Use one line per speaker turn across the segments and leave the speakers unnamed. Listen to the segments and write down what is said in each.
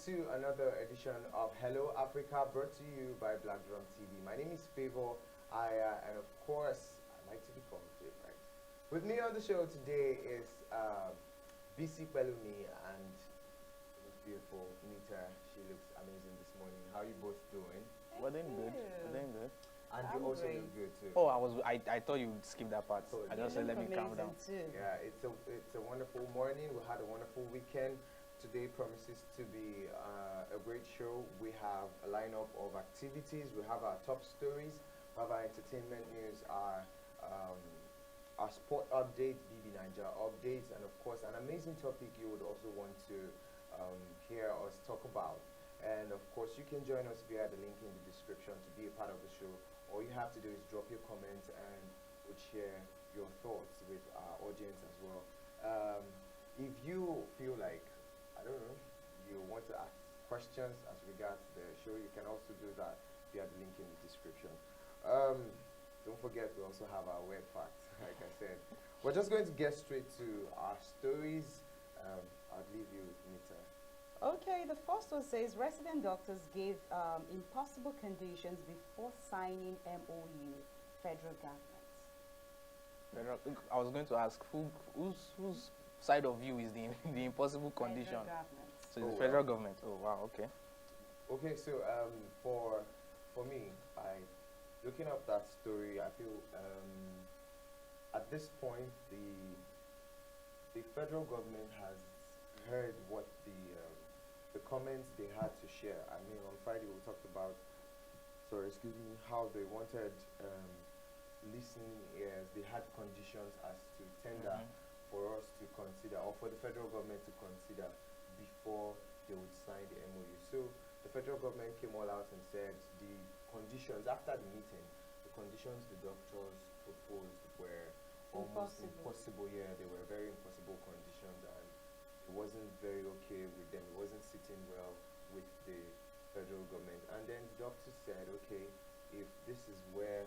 to another edition of Hello Africa, brought to you by Black Drum TV. My name is Favor Aya, and of course, I like to be called Dave, right? With me on the show today is BC Pelumi and the beautiful Nita. She looks amazing this morning. How are you both doing?
We're doing good. We're doing good.
And you also look good too.
Oh, I thought you'd skip that part.
Oh,
I just said let me calm down.
Too.
Yeah, it's a wonderful morning. We had a wonderful weekend. Today promises to be a great show. We have a lineup of activities. We have our top stories. We have our entertainment news, our sport updates, BB Niger updates, and of course an amazing topic you would also want to hear us talk about. And of course you can join us via the link in the description to be a part of the show. All you have to do is drop your comments and we'll share your thoughts with our audience as well. If you feel like, I don't know, you want to ask questions as regards the show, you can also do that via the link in the description. Don't forget, we also have our web facts, like I said. We're just going to get straight to our stories. I'll leave you, Nita.
Okay, the first one says resident doctors gave impossible conditions before signing MOU, federal government.
I was going to ask whose side of you is the impossible condition?
Federal government.
So it's the federal government. Oh wow, okay.
Okay, so for me, looking up that story, I feel at this point the federal government has heard what the comments they had to share. I mean, on Friday we talked about, how they wanted listening ears. They had conditions as to tender for us to consider, or for the federal government to consider before they would sign the MOU. So the federal government came all out and said the conditions after the meeting, the conditions the doctors proposed were almost impossible. Yeah, they were very impossible conditions, and it wasn't very okay with them. It wasn't sitting well with the federal government. And then the doctors said, okay, if this is where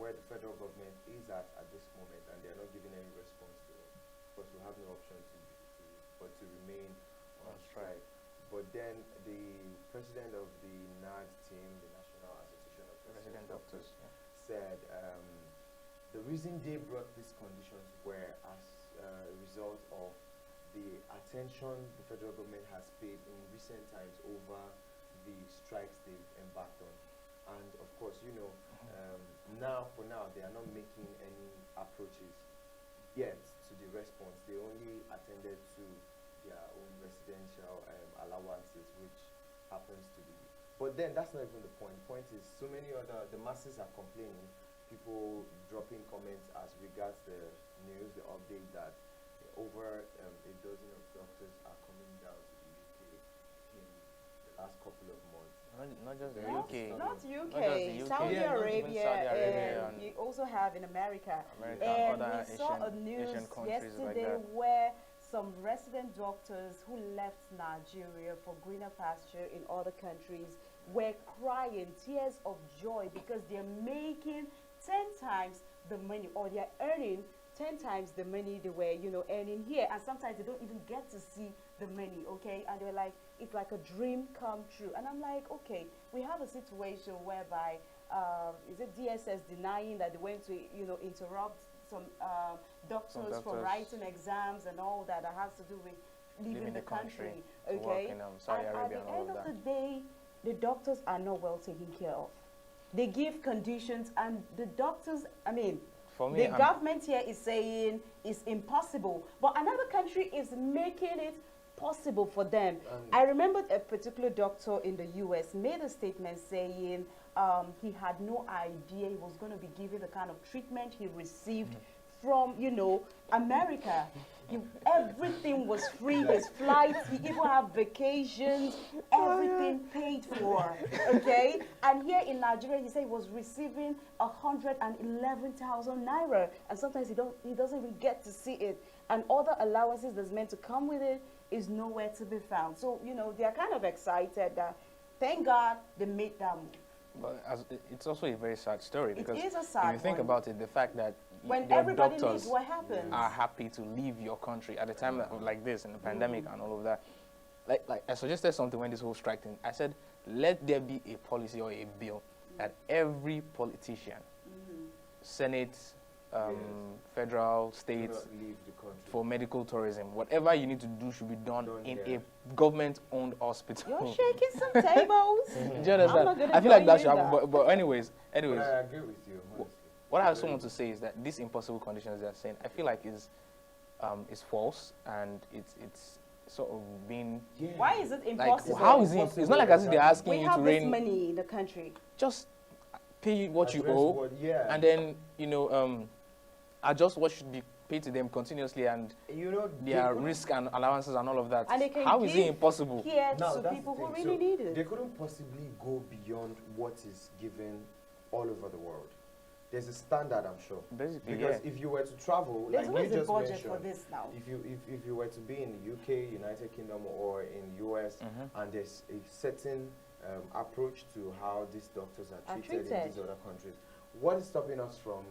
the federal government is at this moment, and they're not giving any response to it, of course we have no option but to remain on strike. But then the president of the NAD team, the National Association of Resident Doctors, said the reason they brought these conditions were as a result of the attention the federal government has paid in recent times over the strikes they've embarked on. And of course, you know, for now, they are not making any approaches yet to the response. They only attended to their own residential allowances, which happens to be. But then that's not even the point. The point is, so many the masses are complaining, people dropping comments as regards the news, the update that over a dozen of doctors are coming down to the UK in the last couple of months.
Not just the UK.
Not UK.
Not just the UK.
Saudi Arabia,
Saudi Arabia
and you also have in America.
And
we saw a news yesterday
like
where some resident doctors who left Nigeria for greener pasture in other countries were crying tears of joy because they're making 10 times the money, or they're earning 10 times the money they were, earning here. And sometimes they don't even get to see the money, okay? And they're like, it's like a dream come true. And I'm like, okay, we have a situation whereby, is it DSS denying that they went to, interrupt some doctors from writing exams and all that has to do with leaving the country, okay?
In, Saudi Arabia
at the end of the day, the doctors are not well taken care of. They give conditions, and the doctors, for me, the government here is saying it's impossible, but another country is making it possible for them. I remember a particular doctor in the US made a statement saying he had no idea he was going to be given the kind of treatment he received from, America. Everything was free, his flights, he even had vacations, everything paid for, okay? And here in Nigeria, he said he was receiving 111,000 naira, and sometimes he doesn't even get to see it. And other allowances that's meant to come with it is nowhere to be found. So, they're kind of excited that, thank God, they made that move.
But it's also a very sad story, because
it is a sad
if you think about it, the fact that
when
your
everybody
doctors
leaves, what happens?
Are happy to leave your country at a time like this, in the pandemic and all of that, like I suggested something when this whole strike thing. I said, let there be a policy or a bill that every politician, Senate, federal, state, for medical tourism, whatever you need to do should be done in a government-owned hospital.
You're shaking some tables.
Do you understand? I feel like that should happen. But anyways.
But I agree with you. Honestly.
What I also want to say is that these impossible conditions they are saying, I feel like is false, and it's sort of being.
Yeah. Why is it impossible?
Like, how is it? It's not like as if they're asking you to
We have this money in the country.
Just pay what you owe, and then adjust what should be paid to them continuously, and their risk and allowances and all of that.
And they can
how is it impossible?
To people who really need it.
They couldn't possibly go beyond what is given all over the world. There's a standard, I'm sure.
Basically,
because if you were to travel,
there's
like you just
budget
mentioned,
for this now.
If you were to be in the UK, United Kingdom, or in US, and there's a certain approach to how these doctors are treated in these other countries, what is stopping us from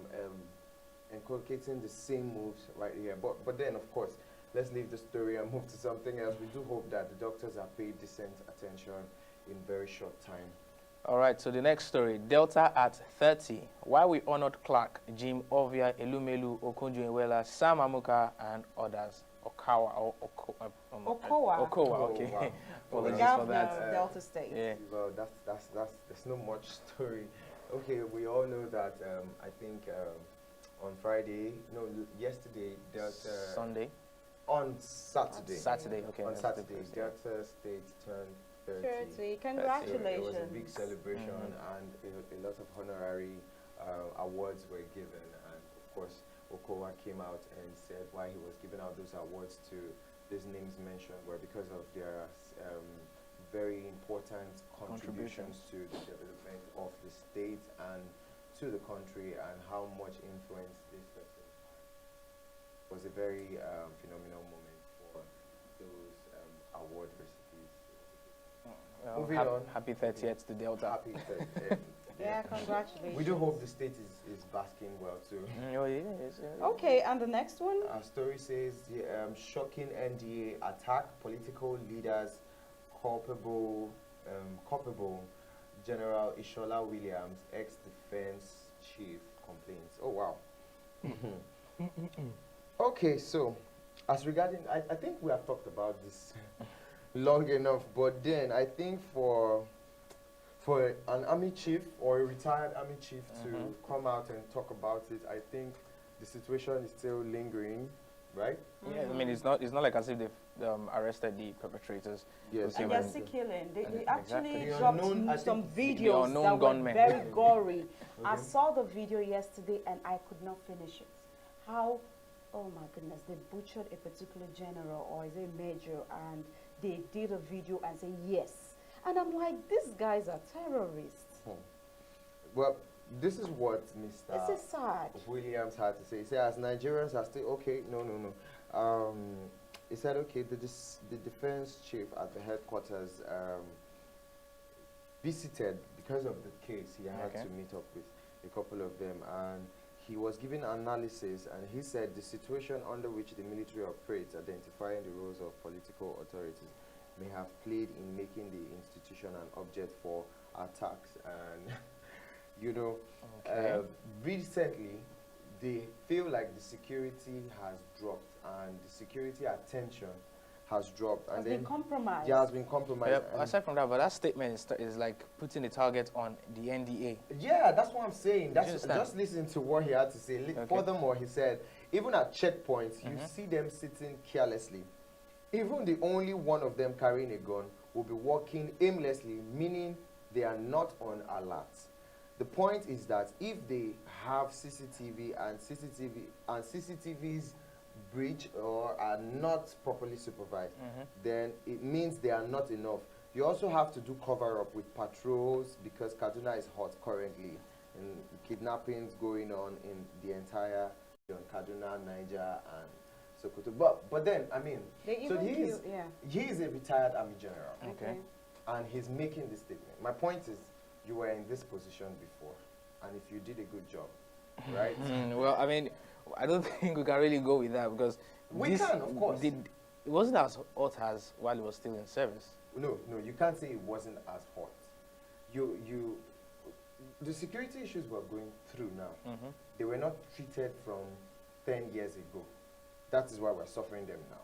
inculcating the same moves right here? But then, of course, let's leave the story and move to something else. We do hope that the doctors are paid decent attention in very short time.
All right, so the next story, Delta at 30. Why we honored Clark, Jim, Ovia, Elumelu, Okonjo-Iweala, Sam Amuka, and others. Okowa,
Okowa.
Okay.
Wow.
Apologies for that.
Delta State.
Yeah. Well, there's no much story. Okay, we all know that. I think on Friday, no, yesterday, Delta.
Sunday.
On Saturday.
Saturday. Okay.
On Saturday, Delta State turned 30.
Congratulations.
It was a big celebration, and a lot of honorary awards were given. And of course, Okowa came out and said why he was giving out those awards to these names mentioned were because of their very important contributions to the development of the state and to the country, and how much influence this person had. It was a very phenomenal moment for those award recipients. Moving on.
Happy 30th to Delta.
Happy 30th.
Yeah, congratulations.
We do hope the state is basking well too.
Okay, and the next one?
Our story says the shocking NDA attack, political leaders culpable. General Ishola Williams, ex-defense chief, complains. Oh wow. Okay, so as regarding, I think we have talked about this long enough, but then I think for an army chief or a retired army chief to come out and talk about it, I think the situation is still lingering, right?
Yeah, I mean, it's not like as if they've arrested the perpetrators.
Yes, and they're still killing. They actually
exactly.
dropped some videos that were very gory. I saw the video yesterday and I could not finish it. How, oh my goodness, they butchered a particular general or is a major, and they did a video and say yes. And I'm like, these guys are terrorists.
Well, this is what Mr.
This is sad.
Williams had to say. He said, as Nigerians are still, okay, no. He said, okay, the defense chief at the headquarters visited, because of the case, he had to meet up with a couple of them, and he was giving analysis, and he said the situation under which the military operates, identifying the roles of political authorities, may have played in making the institution an object for attacks. And recently they feel like the security has dropped, and the security attention has dropped, and then compromised. Yeah, has been compromised.
Yeah, aside from that, but that statement is like putting a target on the NDA.
Yeah, that's what I'm saying. That's just listen to what he had to say. Furthermore, he said even at checkpoints, you see them sitting carelessly. Even the only one of them carrying a gun will be walking aimlessly, meaning they are not on alert. The point is that if they have CCTV and CCTVs breach or are not properly supervised, then it means they are not enough. You also have to do cover-up with patrols, because Kaduna is hot currently, and kidnappings going on in the entire Kaduna, Niger, and Sokoto. But then, I mean, so he is a retired army general.
Okay.
And he's making this statement. My point is, you were in this position before, and if you did a good job, right?
Well, I mean, I don't think we can really go with that, because
we can, of course.
it wasn't as hot as while it was still in service.
No, you can't say it wasn't as hot. The security issues we're going through now, they were not treated from 10 years ago. That is why we're suffering them now.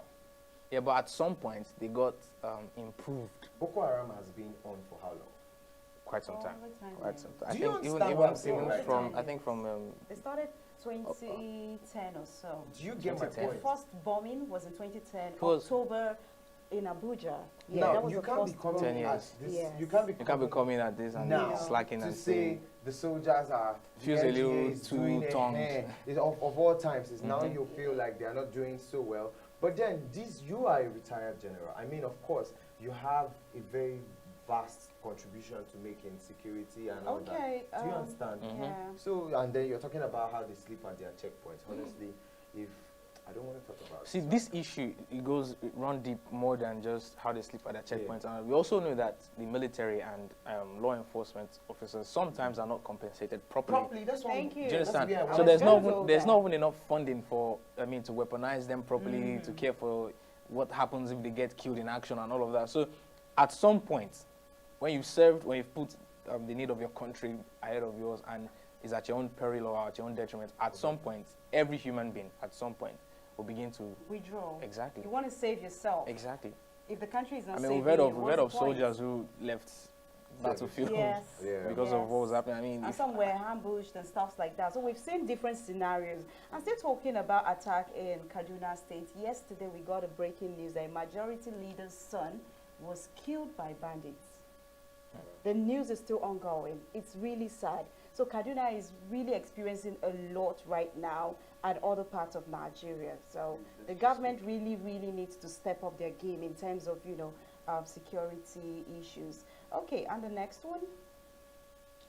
Yeah, but at some point, they got improved.
Boko Haram has been on for how long?
Quite some time. Quite some time.
Do you understand what I'm saying,
even
right?
from, I think from...
They started 2010 or so.
Do you get my
The
point?
first bombing was in 2010, October in Abuja. Yeah,
now,
that was
you
the
can't be
first
coming
10
at
years.
this.
Yes.
You can't be
coming at this and
now
slacking
to
and
say
saying
the soldiers are
feels
the
a little
NDA is
too
doing
tongued.
It's of all times. It's now you feel like they are not doing so well. But then you are a retired general. I mean, of course, you have a very vast contribution to make in security and all that. Do you understand?
Yeah.
So, and then you're talking about how they sleep at their checkpoints. Honestly, if I don't want to talk about
See, this issue, it run deep more than just how they sleep at their checkpoints. And we also know that the military and law enforcement officers sometimes are not compensated properly.
That's why.
Thank you.
Do you understand?
Yeah,
So there's not even enough funding for, to weaponize them properly, to care for what happens if they get killed in action and all of that. So at some point, when you've put the need of your country ahead of yours and is at your own peril or at your own detriment, at some point, every human being, at some point, will begin to
withdraw.
Exactly.
You want to save yourself.
Exactly.
If the country is not
I
saving
mean, we've heard
you,
of soldiers who left battlefield
Yes.
because of what was happening. I mean,
and some were ambushed and stuff like that. So we've seen different scenarios. I'm still talking about attack in Kaduna State. Yesterday we got a breaking news that a majority leader's son was killed by bandits. The news is still ongoing. It's really sad. So Kaduna is really experiencing a lot right now and other parts of Nigeria. So the government really needs to step up their game in terms of, security issues. Okay, and the next one?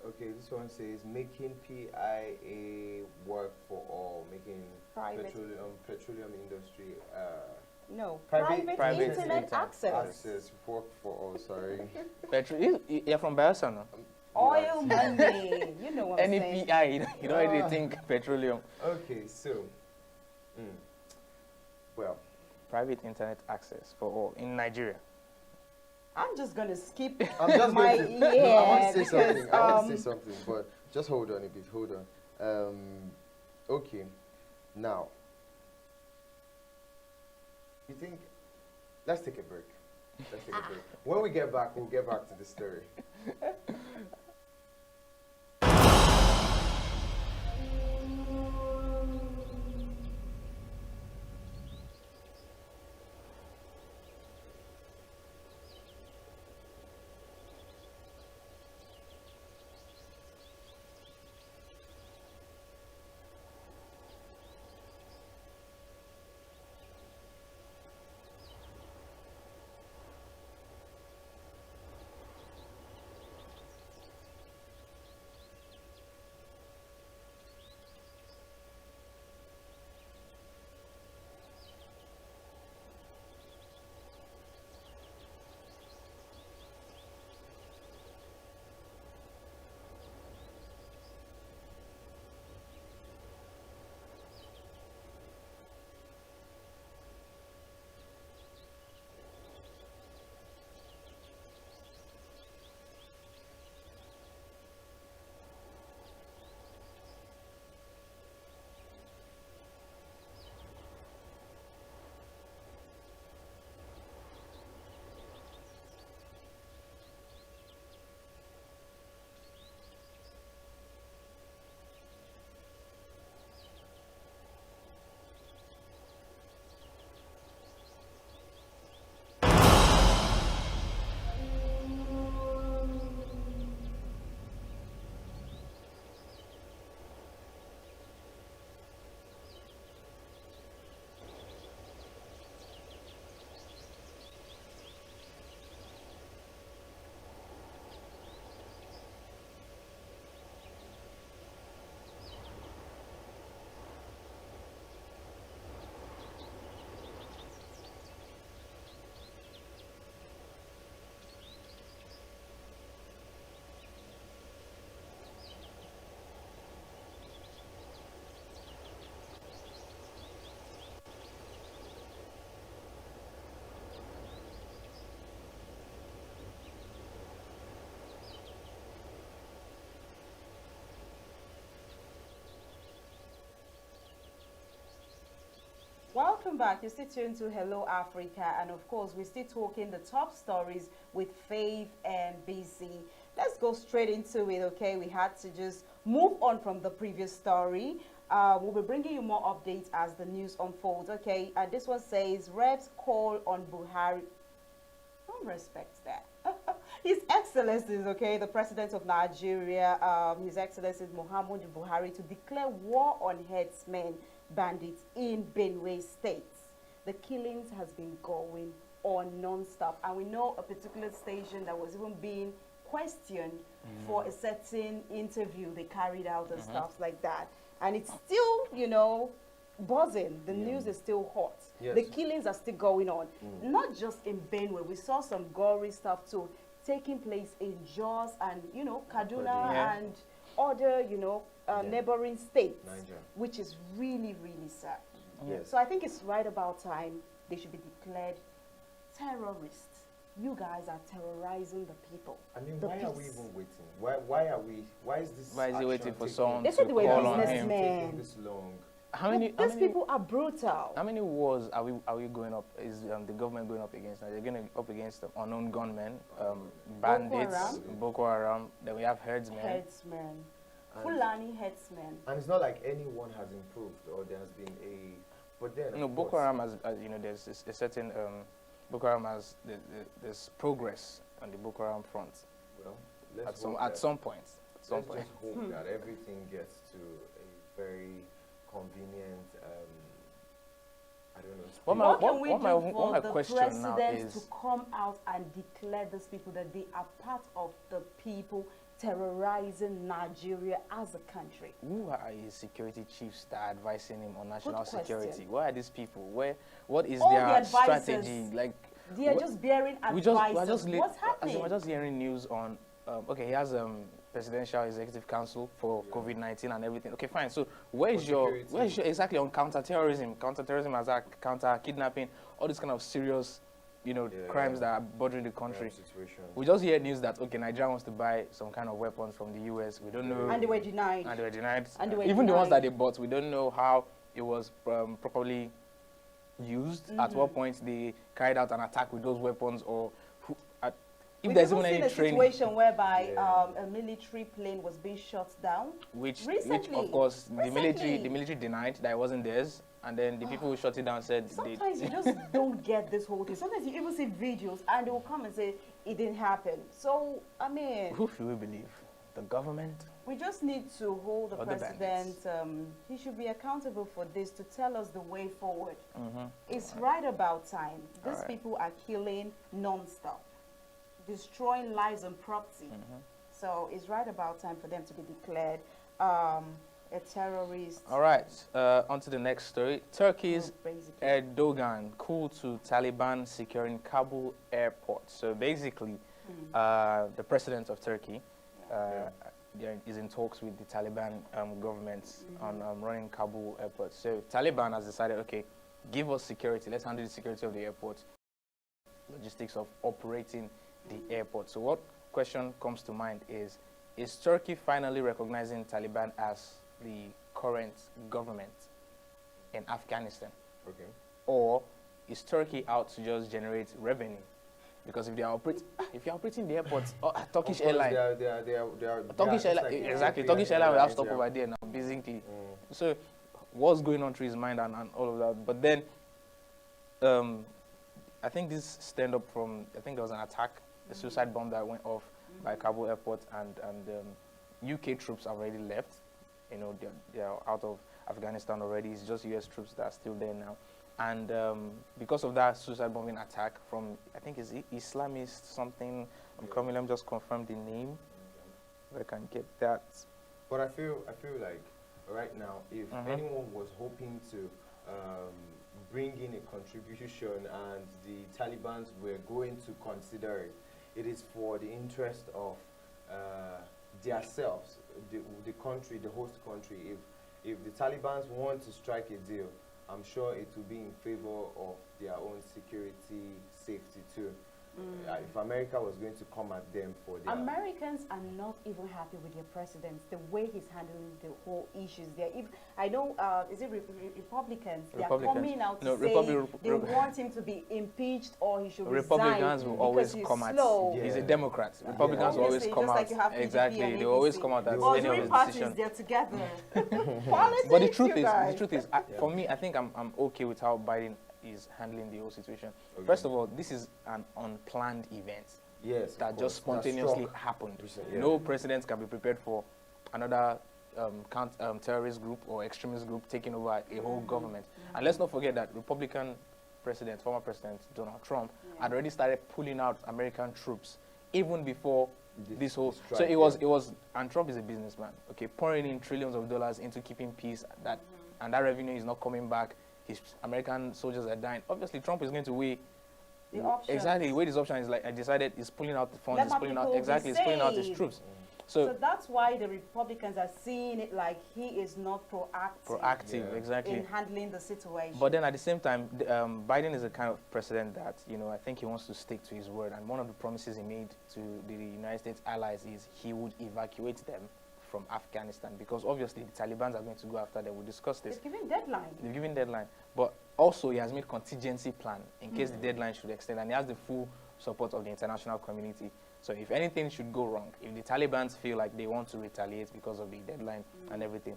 Okay, this one says making PIA work for all, making petroleum industry.
No,
private
internet access.
Work for all, sorry.
You're from Bayelsa now?
Oil money, you know what I'm saying.
Any PI, you don't really think petroleum.
Okay, so, well.
Private internet access for all in Nigeria.
I'm just going to skip
I'm just
my,
going to,
yeah,
I want to say
because,
something. I want to say something, but just hold on a bit, hold on. Okay, now, you think, let's take a break. Let's take a break. When we get back, we'll get back to the story.
Welcome back. You're still tuned to Hello Africa, and of course, we're still talking the top stories with Faith and BC. Let's go straight into it, okay? We had to just move on from the previous story. We'll be bringing you more updates as the news unfolds, okay? This one says, Reps call on Buhari. Don't respect that. His Excellencies, okay, the President of Nigeria, His Excellencies Muhammadu Buhari, to declare war on herdsmen, bandits in Benue State. The killings has been going on non-stop, and we know a particular station that was even being questioned for a certain interview they carried out and stuff like that, and it's still, you know, buzzing. The news is still hot. Yes. The killings are still going on, not just in Benue. We saw some gory stuff too taking place in Jos and, you know, Kaduna and other, you know, neighboring states, which is really, really sad. Yes. So I think it's right about time they should be declared terrorists. You guys are terrorizing the people.
I mean, why are we even waiting? Why is this?
Why is he waiting for someone
to call on him?
Taking this long?
These people are brutal.
How many wars are we going up? Is the government going up against? They're going up against unknown gunmen, bandits, Boko Haram. Then we have herdsmen.
Fulani herdsmen.
And it's not like anyone has improved or there has been a. But then
no, Boko Haram has, you know, there's a certain Boko Haram has there's progress on the Boko Haram front.
Well,
at some point.
Let's just hope that everything gets to a very convenient, I don't know.
What can we do for the president to come out and declare these people that they are part of the people terrorizing Nigeria as a country?
Who are his security chiefs that are advising him on national security? Where are these people? What is their strategy? Like,
they are just bearing advice. What's happening?
We're just hearing news on. Okay, he has Presidential Executive Council for COVID-19 and everything. Okay, fine. So where's your exactly on counter-terrorism, counter-kidnapping, all these kind of serious, you know, crimes that are bothering the country. We just hear news that, okay, Nigeria wants to buy some kind of weapons from the US. We don't know.
And they were denied.
Even the ones that they bought, we don't know how it was properly used. At what point they carried out an attack with those weapons, or if there's even any training.
Situation whereby a military plane was being shot down.
Which of course the military denied that it wasn't theirs, and then the people who shot it down said.
Sometimes you just don't get this whole thing. Sometimes you even see videos and they will come and say it didn't happen. So I mean,
who should we believe? The government?
We just need to hold the president. He should be accountable for this to tell us the way forward. It's right about time. These people are killing non-stop, destroying lives and property. So it's right about time for them to be declared a terrorist.
All right, on to the next story. Turkey's Erdogan cool to Taliban securing Kabul airport. So basically, the president of Turkey is in talks with the Taliban government on running Kabul airport. So Taliban has decided, okay, give us security. Let's handle the security of the airport, logistics of operating the airport. So what question comes to mind is Turkey finally recognizing Taliban as the current government in Afghanistan? Okay. Or is Turkey out to just generate revenue? Because if you're operating the airport, Turkish Airlines, Turkish Airlines, exactly, Turkish Airlines will have stop over there now, basically. So what's going on through his mind and all of that? But then, I think this stemmed up from, I think there was an attack, a suicide bomb that went off by Kabul airport, and UK troops have already left. You know, they're out of Afghanistan already. It's just US troops that are still there now. And because of that suicide bombing attack from, I think it's Islamist something, let me just confirm the name, if I can get that.
But I feel like right now, if anyone was hoping to bring in a contribution and the Taliban were going to consider it, it is for the interest of themselves, the country, the host country. If the Taliban want to strike a deal, I'm sure it will be in favor of their own security, safety too. if America was going to come at them for their...
Americans are not even happy with their president, the way he's handling the whole issues there. If I know, is it Republicans? They are coming out to say they want him to be impeached or he should
Republicans
resign
will always come at... He's a Democrat. Republicans will always come out... Exactly, they always come out as any of his decisions.
They're together.
But the truth is, for me, I think I'm okay with how Biden is handling the whole situation. Okay. First of all, this is an unplanned event that just spontaneously happened. No president can be prepared for another terrorist group or extremist group taking over a whole government. And let's not forget that Republican president, former President Donald Trump, had already started pulling out American troops even before this whole... So it was, and Trump is a businessman, okay, pouring in trillions of dollars into keeping peace, and that revenue is not coming back. His American soldiers are dying. Obviously, Trump is going to weigh
the option.
Exactly, weigh this option is like, I decided he's pulling out the funds, he's pulling out, he's pulling out his troops.
So that's why the Republicans are seeing it like he is not proactive
exactly,
in handling the situation.
But then at the same time, Biden is a kind of president that, you know, I think he wants to stick to his word. And one of the promises he made to the United States allies is he would evacuate them from Afghanistan, because obviously the Taliban are going to go after them. We'll discuss this.
They're giving deadline.
They're giving deadline. But also he has made contingency plan in case the deadline should extend, and he has the full support of the international community. So if anything should go wrong, if the Taliban feel like they want to retaliate because of the deadline and everything,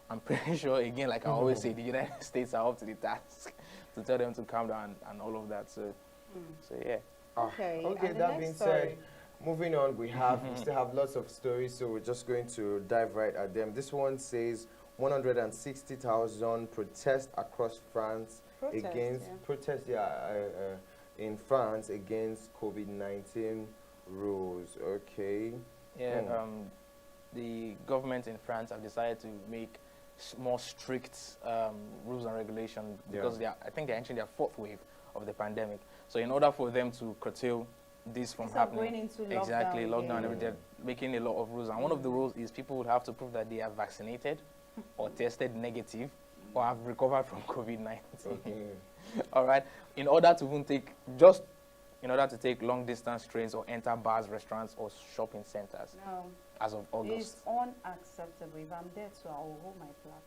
I'm pretty sure, again, like I always say, the United States are up to the task to tell them to calm down and all of that. So, so yeah.
Okay.
Okay, that being said, moving on, we still have lots of stories, so we're just going to dive right at them. This one says 160,000 protests across France in France against COVID-19 rules. Okay.
Yeah. The government in France have decided to make more strict rules and regulations because I think they're entering their fourth wave of the pandemic. So in order for them to curtail this from happening, lockdown, they're making a lot of rules. And one of the rules is people would have to prove that they are vaccinated or tested negative or have recovered from COVID-19. All right. In order to take long distance trains or enter bars, restaurants, or shopping centers.
No.
As of August.
It's unacceptable. If I'm there, so I'll hold my placard.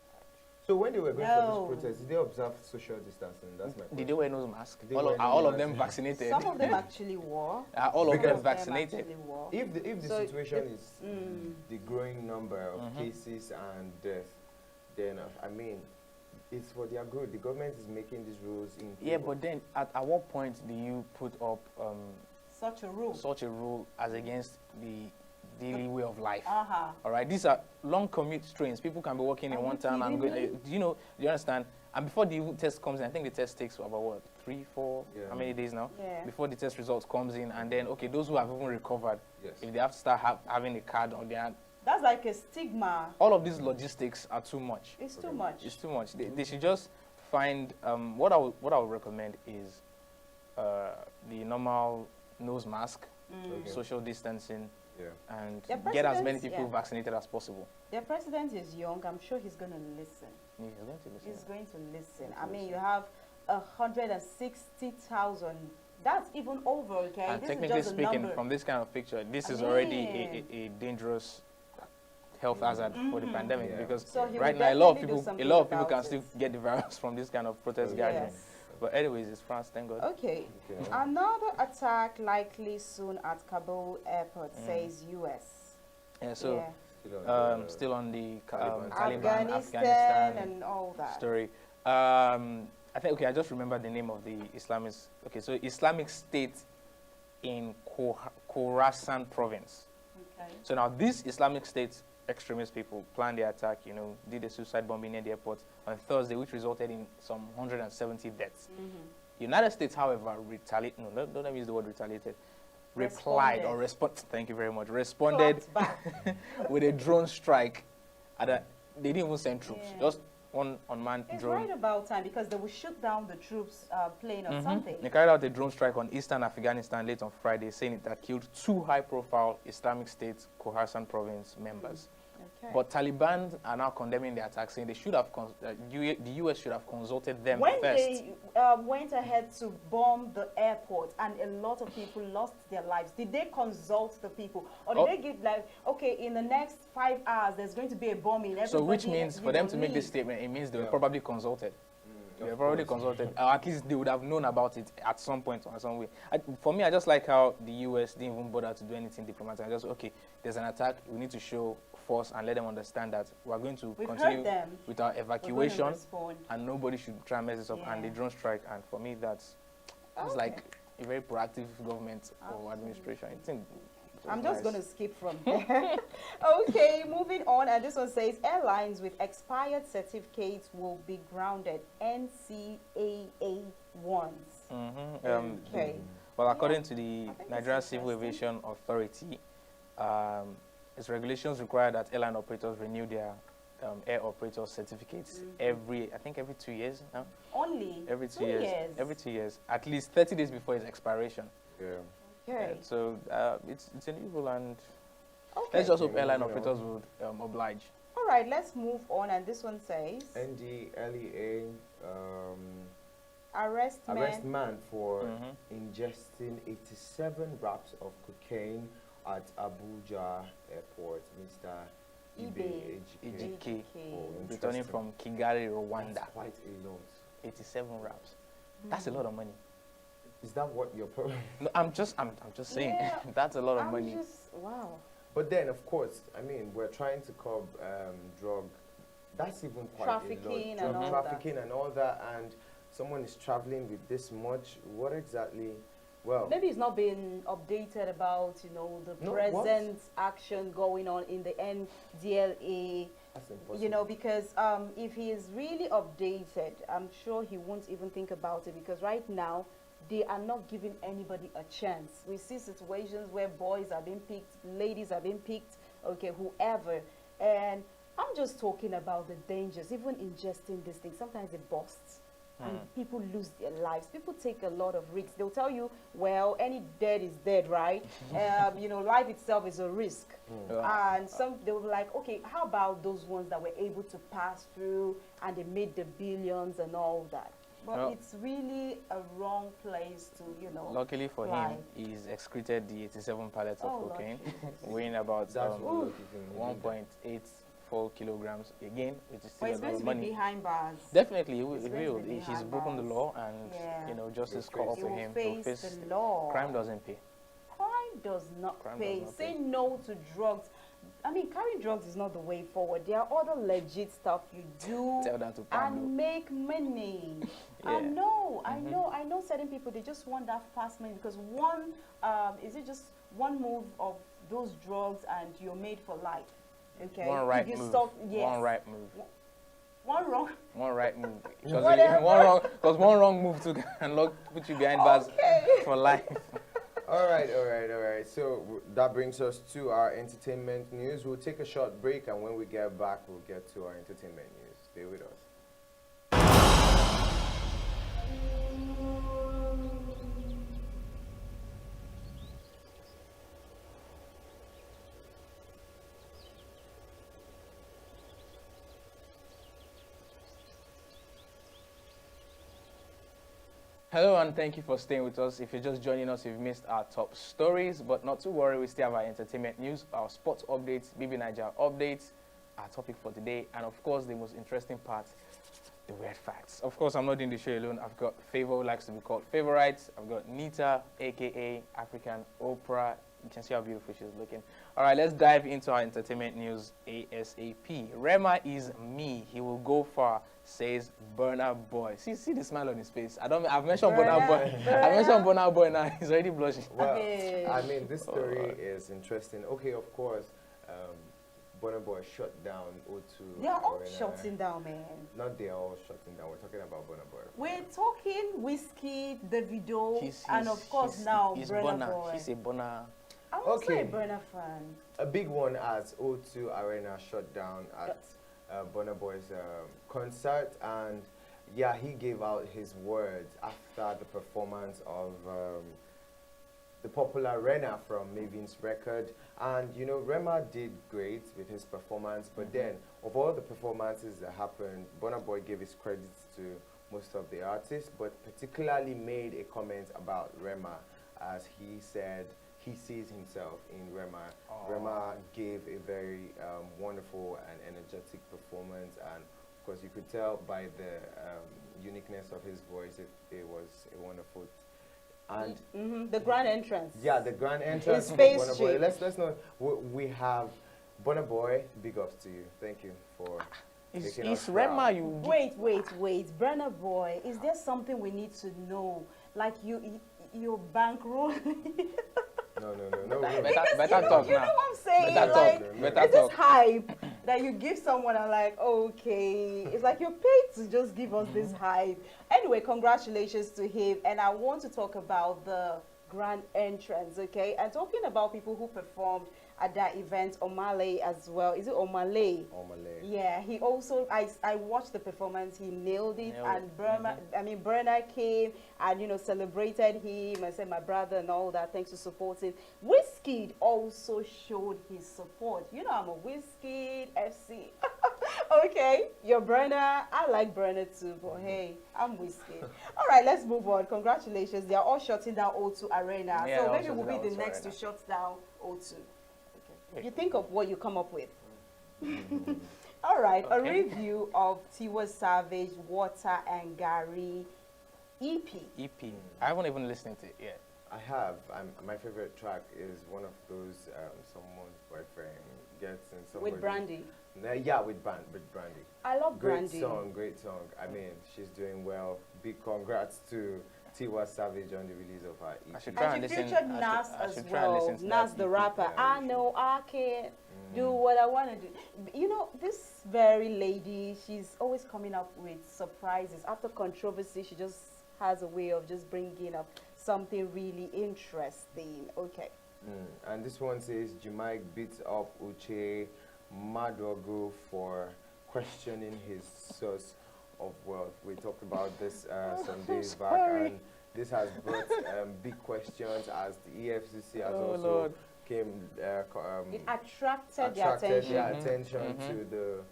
So when they were going for this protest, did they observe social distancing? That's my question.
Did they wear nose masks? All of them vaccinated?
Some of them actually wore.
All of them vaccinated.
If the situation is the growing number of cases and deaths, then I mean, it's for their good. The government is making these rules in...
Yeah, but then at what point do you put up
such a rule
as against the daily way of life? All right, these are long commute trains. People can be working in one town and going. Do you understand? And before the test comes in, I think the test takes about what, 3, 4, how many days now?
Yeah.
Before the test results comes in, and then those who have even recovered, if they have to start having a card on their hand.
That's like a stigma.
All of these logistics are too much.
It's too much.
It's too much. They should just find, what I would recommend is the normal nose mask, social distancing, and get as many people vaccinated as possible.
Their president is young. I'm sure he's going to listen.
Yeah, he's going to listen.
He's going to listen. I mean, you have 160,000. That's even over, okay?
And
this
technically
is just
speaking, from this kind of picture, this is already a dangerous health hazard for the pandemic, because right now a lot of people can still get the virus from this kind of protest gathering. But anyways, it's France, thank God.
Okay. Another attack likely soon at Kabul airport, says U.S.
Yeah, so still on the
Taliban, Afghanistan and all that
story. I think, I just remember the name of the Islamist. Okay, so Islamic State in Khorasan province. Okay. So now this Islamic State extremist people planned the attack, did a suicide bombing near the airport on Thursday, which resulted in some 170 deaths. United States, however, retaliated. No, don't let me use the word retaliated. Replied or thank you very much. Responded with a drone strike. They didn't even send troops. Just one unmanned drone.
It's right about time, because they will shoot down the troops plane or something.
They carried out a drone strike on eastern Afghanistan late on Friday, saying that killed 2 high-profile Islamic State Khorasan province members.
Okay.
But Taliban are now condemning the attack, saying they should have the US should have consulted them
when
first.
They went ahead to bomb the airport and a lot of people lost their lives, did they consult the people? Or did they give like, okay, in the next 5 hours, there's going to be a bombing.
So which means for them to make this statement, it means they were probably consulted. They were probably consulted. Or at least they would have known about it at some point or some way. For me, I just like how the US didn't even bother to do anything diplomatic. I just, okay, there's an attack. We need to show force and let them understand that we're going to continue with our evacuation and nobody should try and mess this up. And the drone strike. And for me, it's like a very proactive government or administration.
I'm just going to skip from there. Okay, moving on. And this one says, airlines with expired certificates will be grounded. NCAA ones.
Okay. Well, according to the Nigerian Civil Aviation Authority, its regulations require that airline operators renew their air operator certificates every 2 years now.
Only?
Every 2 years. Every 2 years. At least 30 days before its expiration.
Yeah.
Okay.
So it's an evil, and let's just hope airline operators would oblige.
All right, let's move on. And this one says
NDA
arrest
man for ingesting 87 wraps of cocaine at Abuja airport. Mr.
Ejike, returning from Kigali, Rwanda.
That's quite a lot.
87 wraps. That's a lot of money.
Is that what your problem?
No, I'm just saying that's a lot of money.
Wow.
But then, of course, I mean, we're trying to curb drug. That's even quite
trafficking
a lot. Drug trafficking and all that, and someone is traveling with this much. What exactly? Well,
maybe it's not been updated about the present action going on in the NDA.
That's impossible.
Because if he is really updated, I'm sure he won't even think about it, because right now they are not giving anybody a chance. We see situations where boys are being picked, ladies are being picked, okay, whoever. And I'm just talking about the dangers. Even ingesting this thing, sometimes it busts. And people lose their lives. People take a lot of risks. They'll tell you, well, any dead is dead, right? Life itself is a risk. And they will be like, okay, how about those ones that were able to pass through and they made the billions and all that? But it's really a wrong place to,
Luckily for him, he's excreted the 87 pallets of cocaine, weighing about 1.84 kilograms. Again, which is still a lot of money.
Behind bars.
Definitely, he will. He's broken the law, and justice caught up with him.
He'll face the law.
Crime doesn't pay.
Crime does not pay. Say no to drugs. I mean, carrying drugs is not the way forward. There are other legit stuff you do and make money. I know certain people, they just want that fast money, because one move of those drugs and you're made for life. Okay.
One right move. One right move.
One wrong.
One right move. Because one wrong move can put you behind bars for life.
All right. So that brings us to our entertainment news. We'll take a short break, and when we get back, we'll get to our entertainment news. Stay with us.
Hello, and thank you for staying with us. If you're just joining us, you've missed our top stories, but not to worry, we still have our entertainment news, our sports updates, BB Niger updates, our topic for today, and of course, the most interesting part, the weird facts. Of course, I'm not doing the show alone. I've got Favor, who likes to be called Favorites. I've got Nita, a.k.a. African Oprah. You can see how beautiful she's looking. All right, let's dive into our entertainment news ASAP. Rema is me. He will go far, says Burna Boy. See the smile on his face. I've mentioned Burna Boy. I mentioned Burna Boy now. He's already blushing.
Well, I mean, this story is interesting. Okay, of course, Burna Boy shut down O2.
They are all shutting down, man.
Not they are all shutting down. We're talking about Burna Boy.
We're talking Whiskey, Davido, and of course now Burna Boy.
He's a Burna.
I'm also a Burna fan.
A big one as O2 Arena shut down at Burna Boy's concert, and he gave out his words after the performance of the popular Rena from Mavin's record. And, you know, Rema did great with his performance, but then, of all the performances that happened, Burna Boy gave his credits to most of the artists, but particularly made a comment about Rema, as he said he sees himself in Rema. Rema gave a very wonderful and energetic performance, and of course you could tell by the uniqueness of his voice, it was a wonderful. And
the grand entrance.
Yeah, the grand entrance.
Space Boy.
Let's know. We have Burna Boy. Big ups to you. Thank you for.
Is Rema you?
Wait. Burna Boy. Is there something we need to know? Like your bankroll?
No.
Better talk now.
You know what I'm saying?
Better
like,
talk.
It's this hype that you give someone and like, okay. It's like you're paid to just give us this hype. Anyway, congratulations to him. And I want to talk about the grand entrance, okay? And talking about people who performed at that event, Omale as well. Is it Omale?
Omale.
Yeah, he also, I watched the performance, he nailed it, and Burna came and, you know, celebrated him and said, my brother and all that, thanks for supporting. Wizkid also showed his support. You know, I'm a Wizkid FC. Okay, you're Burna. I like Burna too, but hey, I'm Wizkid. All right, let's move on. Congratulations. They are all shutting down O2 Arena.
Yeah,
so maybe we'll be the next to shut down O2. You think of what you come up with. All right, a review of Tiwa Savage, Water and Gary EP.
I haven't even listened to it yet.
I have. My favorite track is one of those someone's boyfriend gets in somebody.
With Brandy.
Yeah, with Brandy.
I love Brandy.
Great song. I mean, she's doing well. Big congrats to Tiwa Savage on the release of her EP.
And she featured Nas as well. Nas the rapper. I know I can do what I want to do. You know, this very lady, she's always coming up with surprises. After controversy, she just has a way of just bringing up something really interesting. Okay.
And this one says, Jamaik beats up Uche Madogo for questioning his source of wealth. We talked about this some days back, and this has brought big questions as the EFCC has also came.
It attracted their attention
to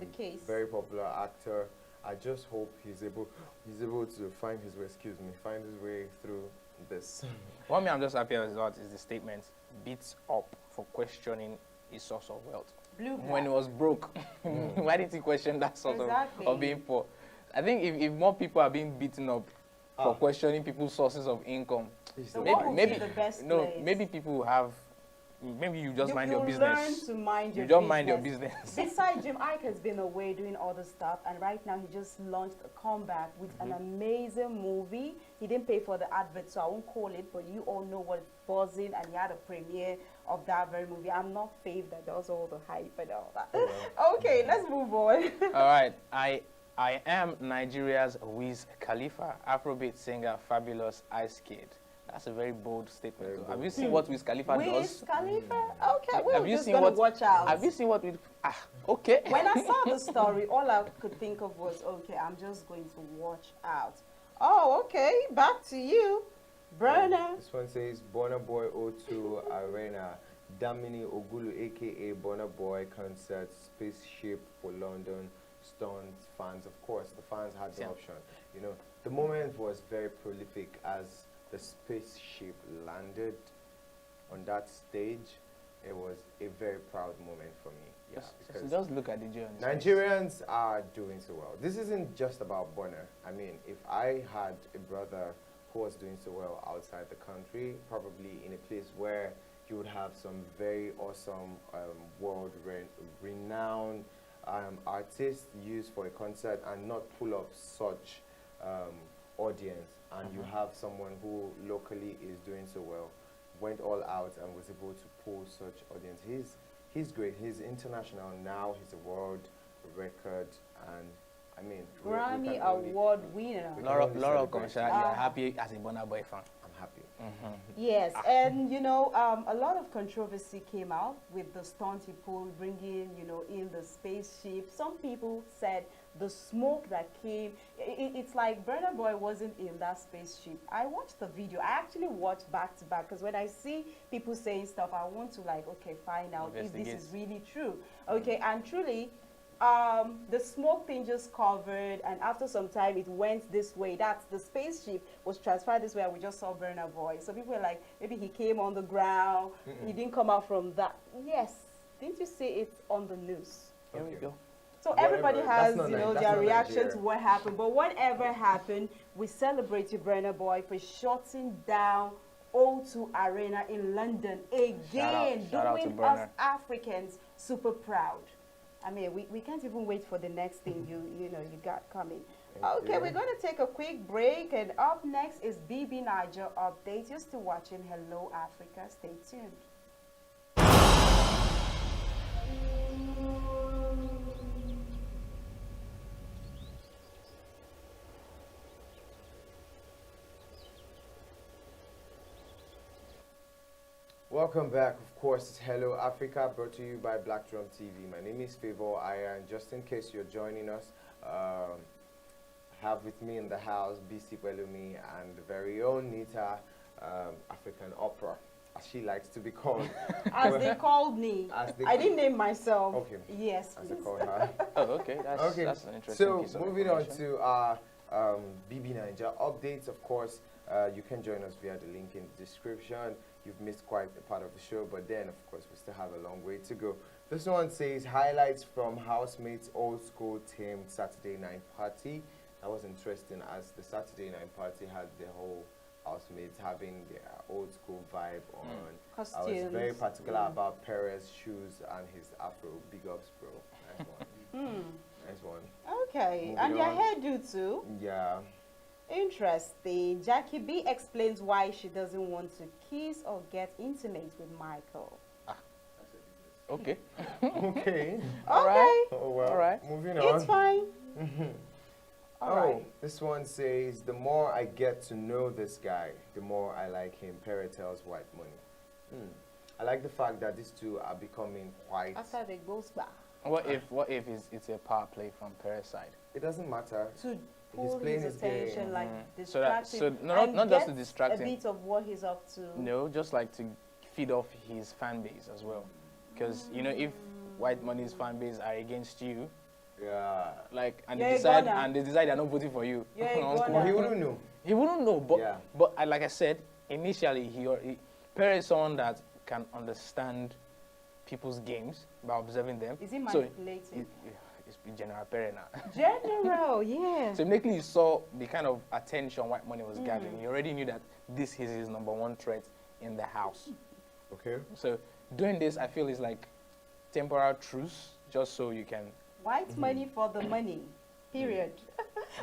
the
case.
Very popular actor. I just hope he's able to find his way through this.
What I'm just happy about is the statement beats up for questioning his source of wealth. When he was broke, why did he question that source of being poor? I think if more people are being beaten up for questioning people's sources of income, maybe people have. Maybe you just mind your business.
Learn to mind your
business. You don't mind your business.
Besides, Jim Ike has been away doing other stuff, and right now he just launched a comeback with an amazing movie. He didn't pay for the advert, so I won't call it, but you all know what's buzzing, and he had a premiere of that very movie. I'm not Faith that does all the hype and all that. Okay, let's move on.
All right, I am Nigeria's Wiz Khalifa, Afrobeat singer, fabulous Ice Kid. That's a very bold statement. Have you seen what Wiz Khalifa does?
Wiz Khalifa? Okay, we're just going to watch out.
Have you seen what we... okay.
When I saw the story, all I could think of was, okay, I'm just going to watch out. Oh, okay, back to you. Burna.
This one says, Burna Boy O2 Arena, Damini Ogulu, a.k.a. Burna Boy concert, spaceship for London, stunned fans. Of course, the fans had the option. You know, the moment was very prolific as the spaceship landed on that stage. It was a very proud moment for me. Yeah,
because just look at the journey.
Nigerians are doing so well. This isn't just about Burna. I mean, if I had a brother who was doing so well outside the country, probably in a place where you would have some very awesome world-renowned artists used for a concert and not pull up such audience, and you have someone who locally is doing so well, went all out and was able to pull such audience. He's great. He's international now. He's a world record, and I mean,
Grammy Award winner.
Laura Commissioner, you're happy as a Burna Boy fan?
I'm happy.
Yes, and you know, a lot of controversy came out with the stunt he pulled, bringing, you know, in the spaceship. Some people said the smoke that came, it's like Burna Boy wasn't in that spaceship. I watched the video. I actually watched back to back because when I see people saying stuff, I want to like, okay, find out if this is really true. Okay, and truly, the smoke thing just covered, and after some time it went this way. That's the spaceship was transferred this way, and we just saw Burna Boy. So people were like, maybe he came on the ground, he didn't come out from that. Yes, didn't you see it on the news?
Here we go.
So everybody has, you know, their reaction to what happened. But whatever happened, we celebrate you, Burna Boy, for shutting down O2 Arena in London again, doing us Africans super proud. I mean, we can't even wait for the next thing you know you got coming. Okay, we're going to take a quick break, and up next is BB Niger Update. You're still watching Hello Africa. Stay tuned.
Welcome back. Of course, it's Hello Africa, brought to you by Black Drum TV. My name is Favor Aya, and just in case you're joining us, have with me in the house BC Pelumi and the very own Nita, African Opera, as she likes to be called.
As they called me. I didn't name myself.
Okay.
Yes.
As they called her.
Oh, okay. That's an interesting piece of
moving on to our BB Niger updates. Of course, you can join us via the link in the description. You've missed quite a part of the show, but then, of course, we still have a long way to go. This one says, highlights from housemates' old school team Saturday night party. That was interesting, as the Saturday night party had the whole housemates having their old school vibe on.
Costumes.
I was very particular about Perez's shoes and his afro. Big ups, bro. Nice one. Nice one.
Okay,
Moving
and your
on.
hairdo too.
Yeah.
Interesting. Jackie B explains why she doesn't want to kiss or get intimate with Michael.
Okay.
Okay.
All right.
Oh, well.
All right.
Moving on.
It's fine. All right.
This one says, the more I get to know this guy, the more I like him. Perry tells White Money. I like the fact that these two are becoming quite...
After they goes back.
What if it's a power play from Perez's side?
It doesn't matter.
To
He's
pull
playing
his
his game.
attention, like
So that-
distract him,
so not
and
just to
get
distract
a
him.
bit of what he's up to.
No, just like to feed off his fan base as well. Because, you know, if White Money's fan base are against you,
Yeah.
like, and
You're
they
a
decide
goner.
they're not voting for you.
You're a
Well,
goner.
Well, he wouldn't know.
He wouldn't know, but
Yeah.
like I said, initially Perez is someone that can understand people's games by observing them.
Is he
So
manipulating?
it's General Perez now.
General, yeah.
So immediately you saw the kind of attention White Money was gathering. You already knew that this is his #1 threat in the house.
Okay.
So doing this, I feel, is like temporal truce, just so you can.
White money for the money, period.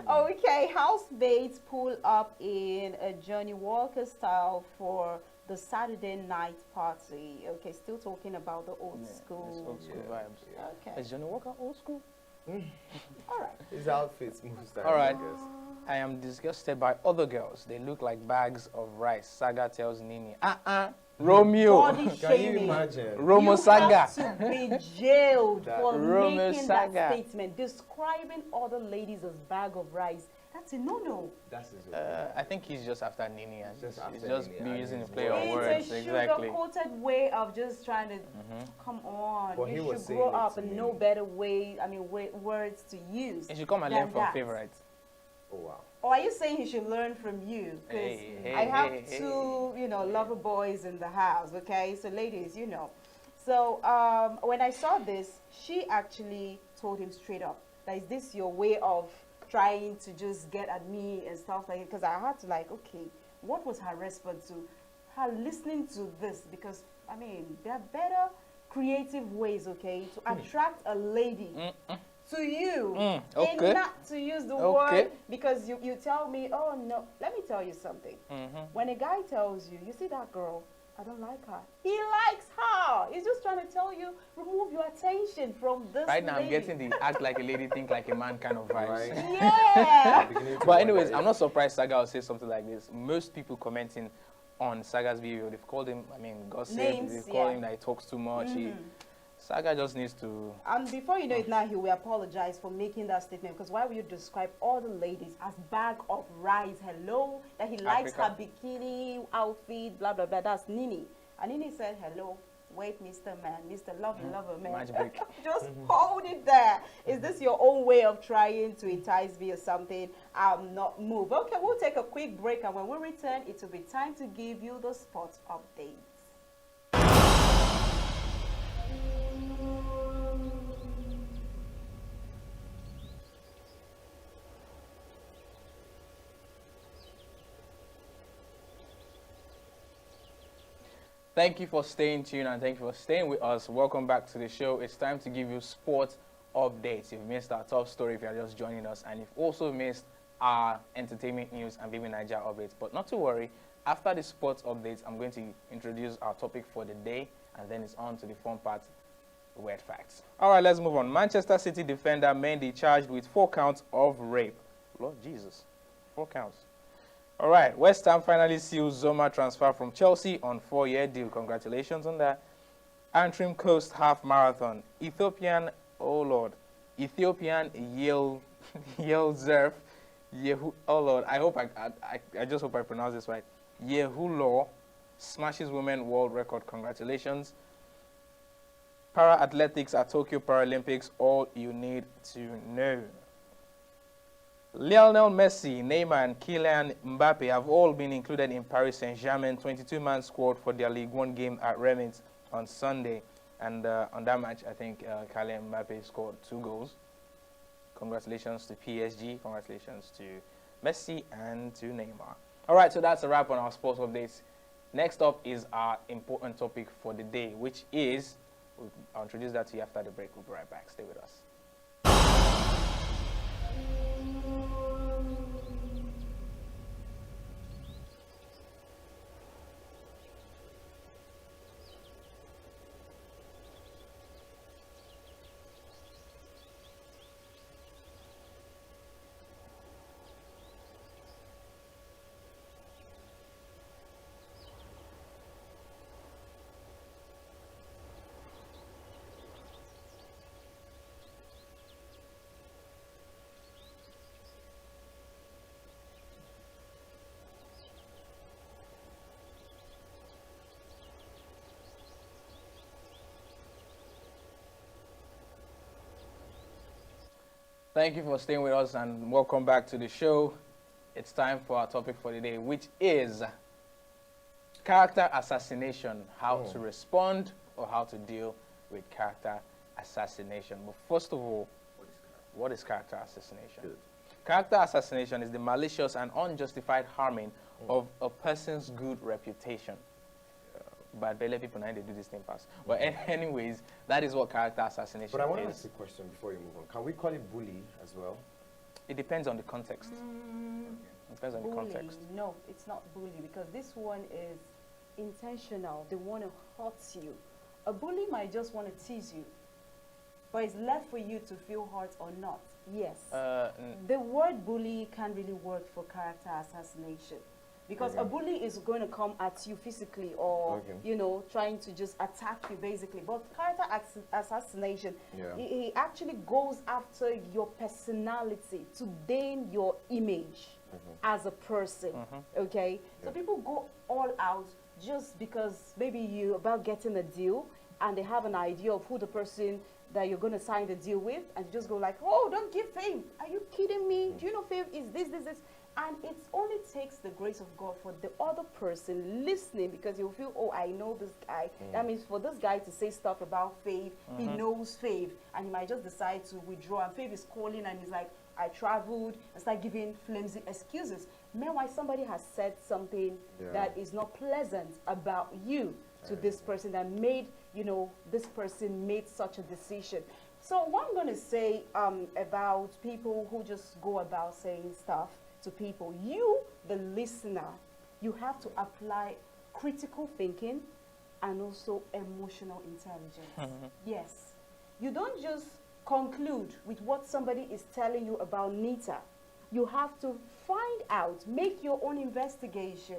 Okay, housemates pull up in a Johnny Walker style for the Saturday night party. Okay, still talking about the old school.
It's old school
Yeah.
vibes.
Yeah.
Okay,
Is Johnny Walker old school?
all right.
His outfits most times,
All right.
I guess.
I am disgusted by other girls. They look like bags of rice. Saga tells Nini. Romeo.
Body
Can you
shaming.
imagine?
Romo
You
Saga.
have to be jailed
That-
for
Romo
making
Saga.
that statement, describing other ladies as bag of rice. That's a no-no.
That's his
I think he's just after Nini. And
Just
he's
after
just
Nini
be
and
using
his
the play on
words.
words.
It's a
Exactly.
sugar-coated way of just trying to, come on.
But he
You
was
should
saying
grow
it
up
to
and
me.
know better way, words to use.
He should come and
than
learn from
that.
favorites.
Oh, wow.
Or are you saying he should learn from you? Because
Hey,
I have
hey,
two, lover boys in the house, okay? So ladies, So when I saw this, she actually told him straight up, that is this your way of trying to just get at me and stuff like that? Because I had to okay, what was her response to her listening to this? Because, there are better creative ways, okay, to attract a lady to you,
okay.
and not to use the
Okay.
word, because you tell me, oh no, let me tell you something. When a guy tells you, you see that girl, I don't like her, he likes her. He's just trying to tell you, remove your attention from this
Right now, I'm
lady.
getting the act like a lady, think like a man kind of vibes.
Right.
Yeah.
Beginning to
But
wonder
anyways,
if-
I'm not surprised Saga will say something like this. Most people commenting on Saga's video. They've called him, I mean, gossip.
Names,
They've called him that he talks too much. Saga just needs to...
And before you know it now, he will apologize for making that statement, because why would you describe all the ladies as bag of rice? Hello? That he likes her bikini outfit, blah, blah, blah. That's Nini. And Nini said, hello, wait, Mr. Man, Mr. Lover Man. Just hold it there. Is this your own way of trying to entice me or something? I'm not moved. Okay, we'll take a quick break, and when we return, it will be time to give you the sports update.
Thank you for staying tuned, and thank you for staying with us. Welcome back to the show. It's time to give you sports updates. If you missed our top story, if you're just joining us, and you've also missed our entertainment news and Vivi Niger updates. But not to worry, after the sports updates, I'm going to introduce our topic for the day, and then it's on to the fun part, the weird facts. All right, let's move on. Manchester City defender Mendy charged with 4 counts of rape. Lord Jesus, 4 counts. All right, West Ham finally seals Zoma transfer from Chelsea on 4-year deal. Congratulations on that. Antrim Coast Half Marathon. Ethiopian Yelzerf, oh Lord, I just hope I pronounce this right. Yehulo smashes women world record. Congratulations. Para-athletics at Tokyo Paralympics, all you need to know. Lionel Messi, Neymar, and Kylian Mbappe have all been included in Paris Saint-Germain 22-man squad for their League One game at Reims on Sunday. And on that match, I think Kylian Mbappe scored 2 goals. Congratulations to PSG. Congratulations to Messi and to Neymar. All right, so that's a wrap on our sports updates. Next up is our important topic for the day, which is, I'll introduce that to you after the break. We'll be right back. Stay with us. Thank you for staying with us, and welcome back to the show. It's time for our topic for the day, which is character assassination, how to respond or how to deal with character assassination. But first of all, what is character assassination? Good. Character assassination is the malicious and unjustified harming of a person's good reputation. But barely people now they do this thing fast. But anyways, that is what character assassination is.
But I want to ask a question before you move on. Can we call it bully as well?
It depends on the context. It depends on the context.
No, it's not bully, because this one is intentional. They want to hurt you. A bully might just want to tease you, but it's left for you to feel hurt or not. Yes. The word bully can really work for character assassination. Because a bully is going to come at you physically or, you know, trying to just attack you basically. But character assassination, he actually goes after your personality to gain your image as a person, okay? So people go all out just because maybe you're about getting a deal and they have an idea of who the person that you're going to sign the deal with, and you just go like, oh, don't give fame. Are you kidding me? Do you know fame is this? And it only takes the grace of God for the other person listening, because you'll feel, oh, I know this guy. That means for this guy to say stuff about Faith, he knows Faith, and he might just decide to withdraw. And Faith is calling, and he's like, I traveled, and start giving flimsy excuses. Meanwhile, somebody has said something that is not pleasant about you to this person that made, you know, this person made such a decision. So what I'm going to say about people who just go about saying stuff to people, you, the listener, you have to apply critical thinking and also emotional intelligence. Yes. You don't just conclude with what somebody is telling you about Nita. You have to find out, make your own investigation,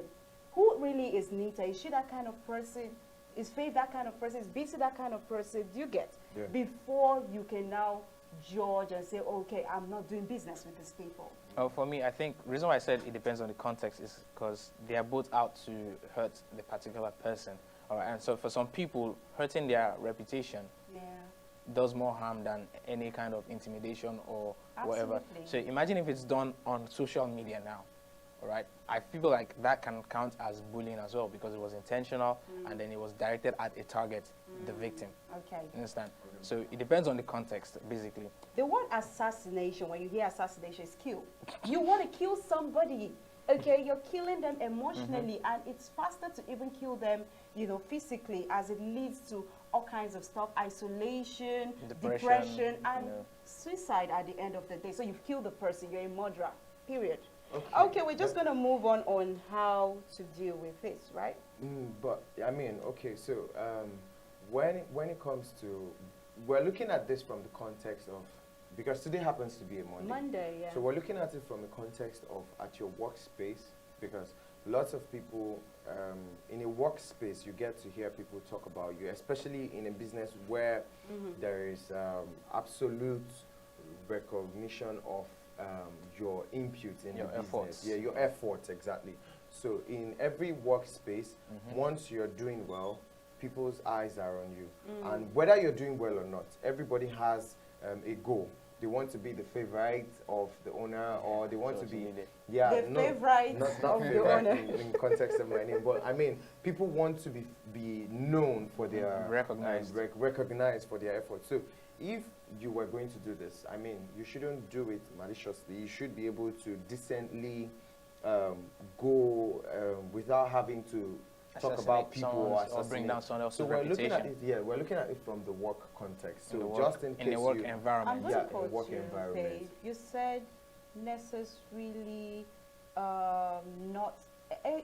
who really is Nita? Is she that kind of person? Is Faith that kind of person? Is BC that kind of person? Do you get?
Yeah.
Before you can now judge and say, okay, I'm not doing business with these people.
For me, I think the reason why I said it depends on the context is because they are both out to hurt the particular person. All right, and so for some people, hurting their reputation does more harm than any kind of intimidation or whatever. So imagine if it's done on social media now. All right, I feel like that can count as bullying as well because it was intentional and then it was directed at a target, the victim.
Okay.
You understand? So it depends on the context, basically.
The word assassination, when you hear assassination, is kill. You want to kill somebody, okay? You're killing them emotionally, and it's faster to even kill them, you know, physically, as it leads to all kinds of stuff, isolation, depression and suicide at the end of the day. So you've killed the person, you're a murderer, period. Okay, we're just going to move on how to deal with this, right?
But, I mean, okay, so when it comes to, we're looking at this from the context of, because today happens to be a Monday.
Yeah.
So we're looking at it from the context of at your workspace, because lots of people, in a workspace, you get to hear people talk about you, especially in a business where there is absolute recognition of your input in your efforts. Yeah, your efforts, exactly. So in every workspace, once you're doing well, people's eyes are on you. And whether you're doing well or not, everybody has a goal. They want to be the favorite of the owner, or they want to be
the favorite
not
of the owner.
In context of my name, but I mean, people want to be known for their recognized for their efforts. So if you were going to do this, I mean, you shouldn't do it maliciously. You should be able to decently go without having to talk about people
or bring down someone else's
reputation.
Looking
at it, we're looking at it from the work context. So just in case
in the work environment.
I'm going to quote you, Faith. You said necessarily not.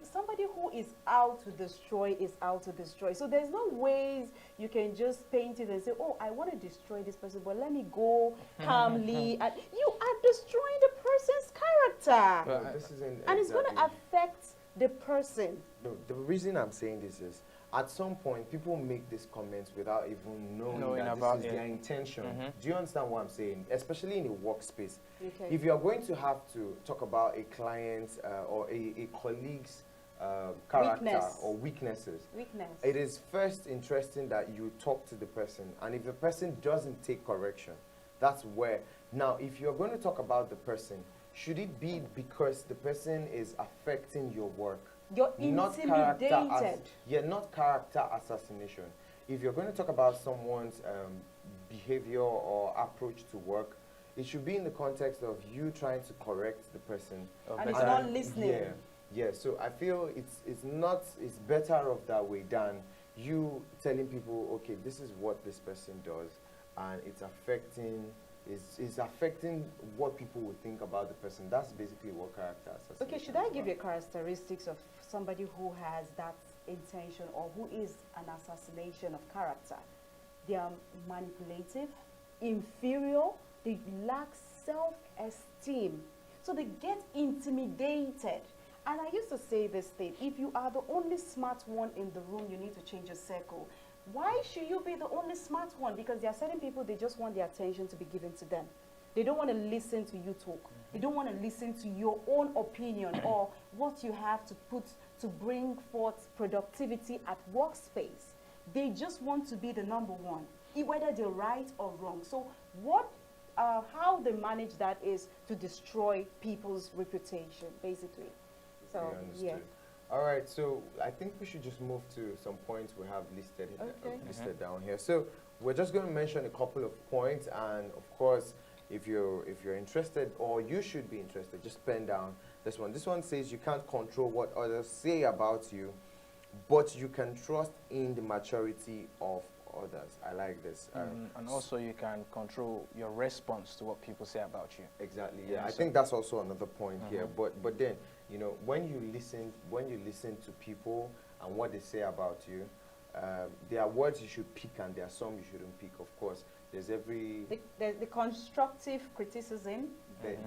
Somebody who is out to destroy is out to destroy. So there's no ways you can just paint it and say, oh, I want to destroy this person, but let me go calmly. And you are destroying the person's character.
No, this isn't
and it's going to affect the person.
No, the reason I'm saying this is, at some point, people make these comments without even knowing that this is their intention. Do you understand what I'm saying? Especially in a workspace. Okay. If you are going to have to talk about a client's or a colleague's character or weaknesses, it is first interesting that you talk to the person. And if the person doesn't take correction, that's where. Now, if you're going to talk about the person, should it be because the person is affecting your work?
You're intimidated.
Not character assassination. If you're going to talk about someone's behavior or approach to work, it should be in the context of you trying to correct the person.
And it's not listening.
Yeah. So I feel it's better off that way than you telling people, okay, this is what this person does, and it's affecting what people would think about the person. That's basically what character assassination.
Okay, should I give you characteristics of somebody who has that intention or who is an assassination of character? They are manipulative, inferior, they lack self-esteem. So they get intimidated. And I used to say this thing, if you are the only smart one in the room, you need to change your circle. Why should you be the only smart one? Because there are certain people, they just want their attention to be given to them. They don't want to listen to you talk. They don't want to listen to your own opinion or what you have to put to bring forth productivity at workspace. They just want to be the number one, whether they're right or wrong. So how they manage that is to destroy people's reputation, basically. So, yeah.
All right, so I think we should just move to some points we have listed down here. So we're just going to mention a couple of points, and of course, if you're interested, or you should be interested, just pen down this one. This one says you can't control what others say about you, but you can trust in the maturity of others. I like this.
And also you can control your response to what people say about you.
Exactly. Yeah, I think that's also another point here. But then, you know, when you listen to people and what they say about you, there are words you should pick and there are some you shouldn't pick. Of course, there's the
constructive criticism.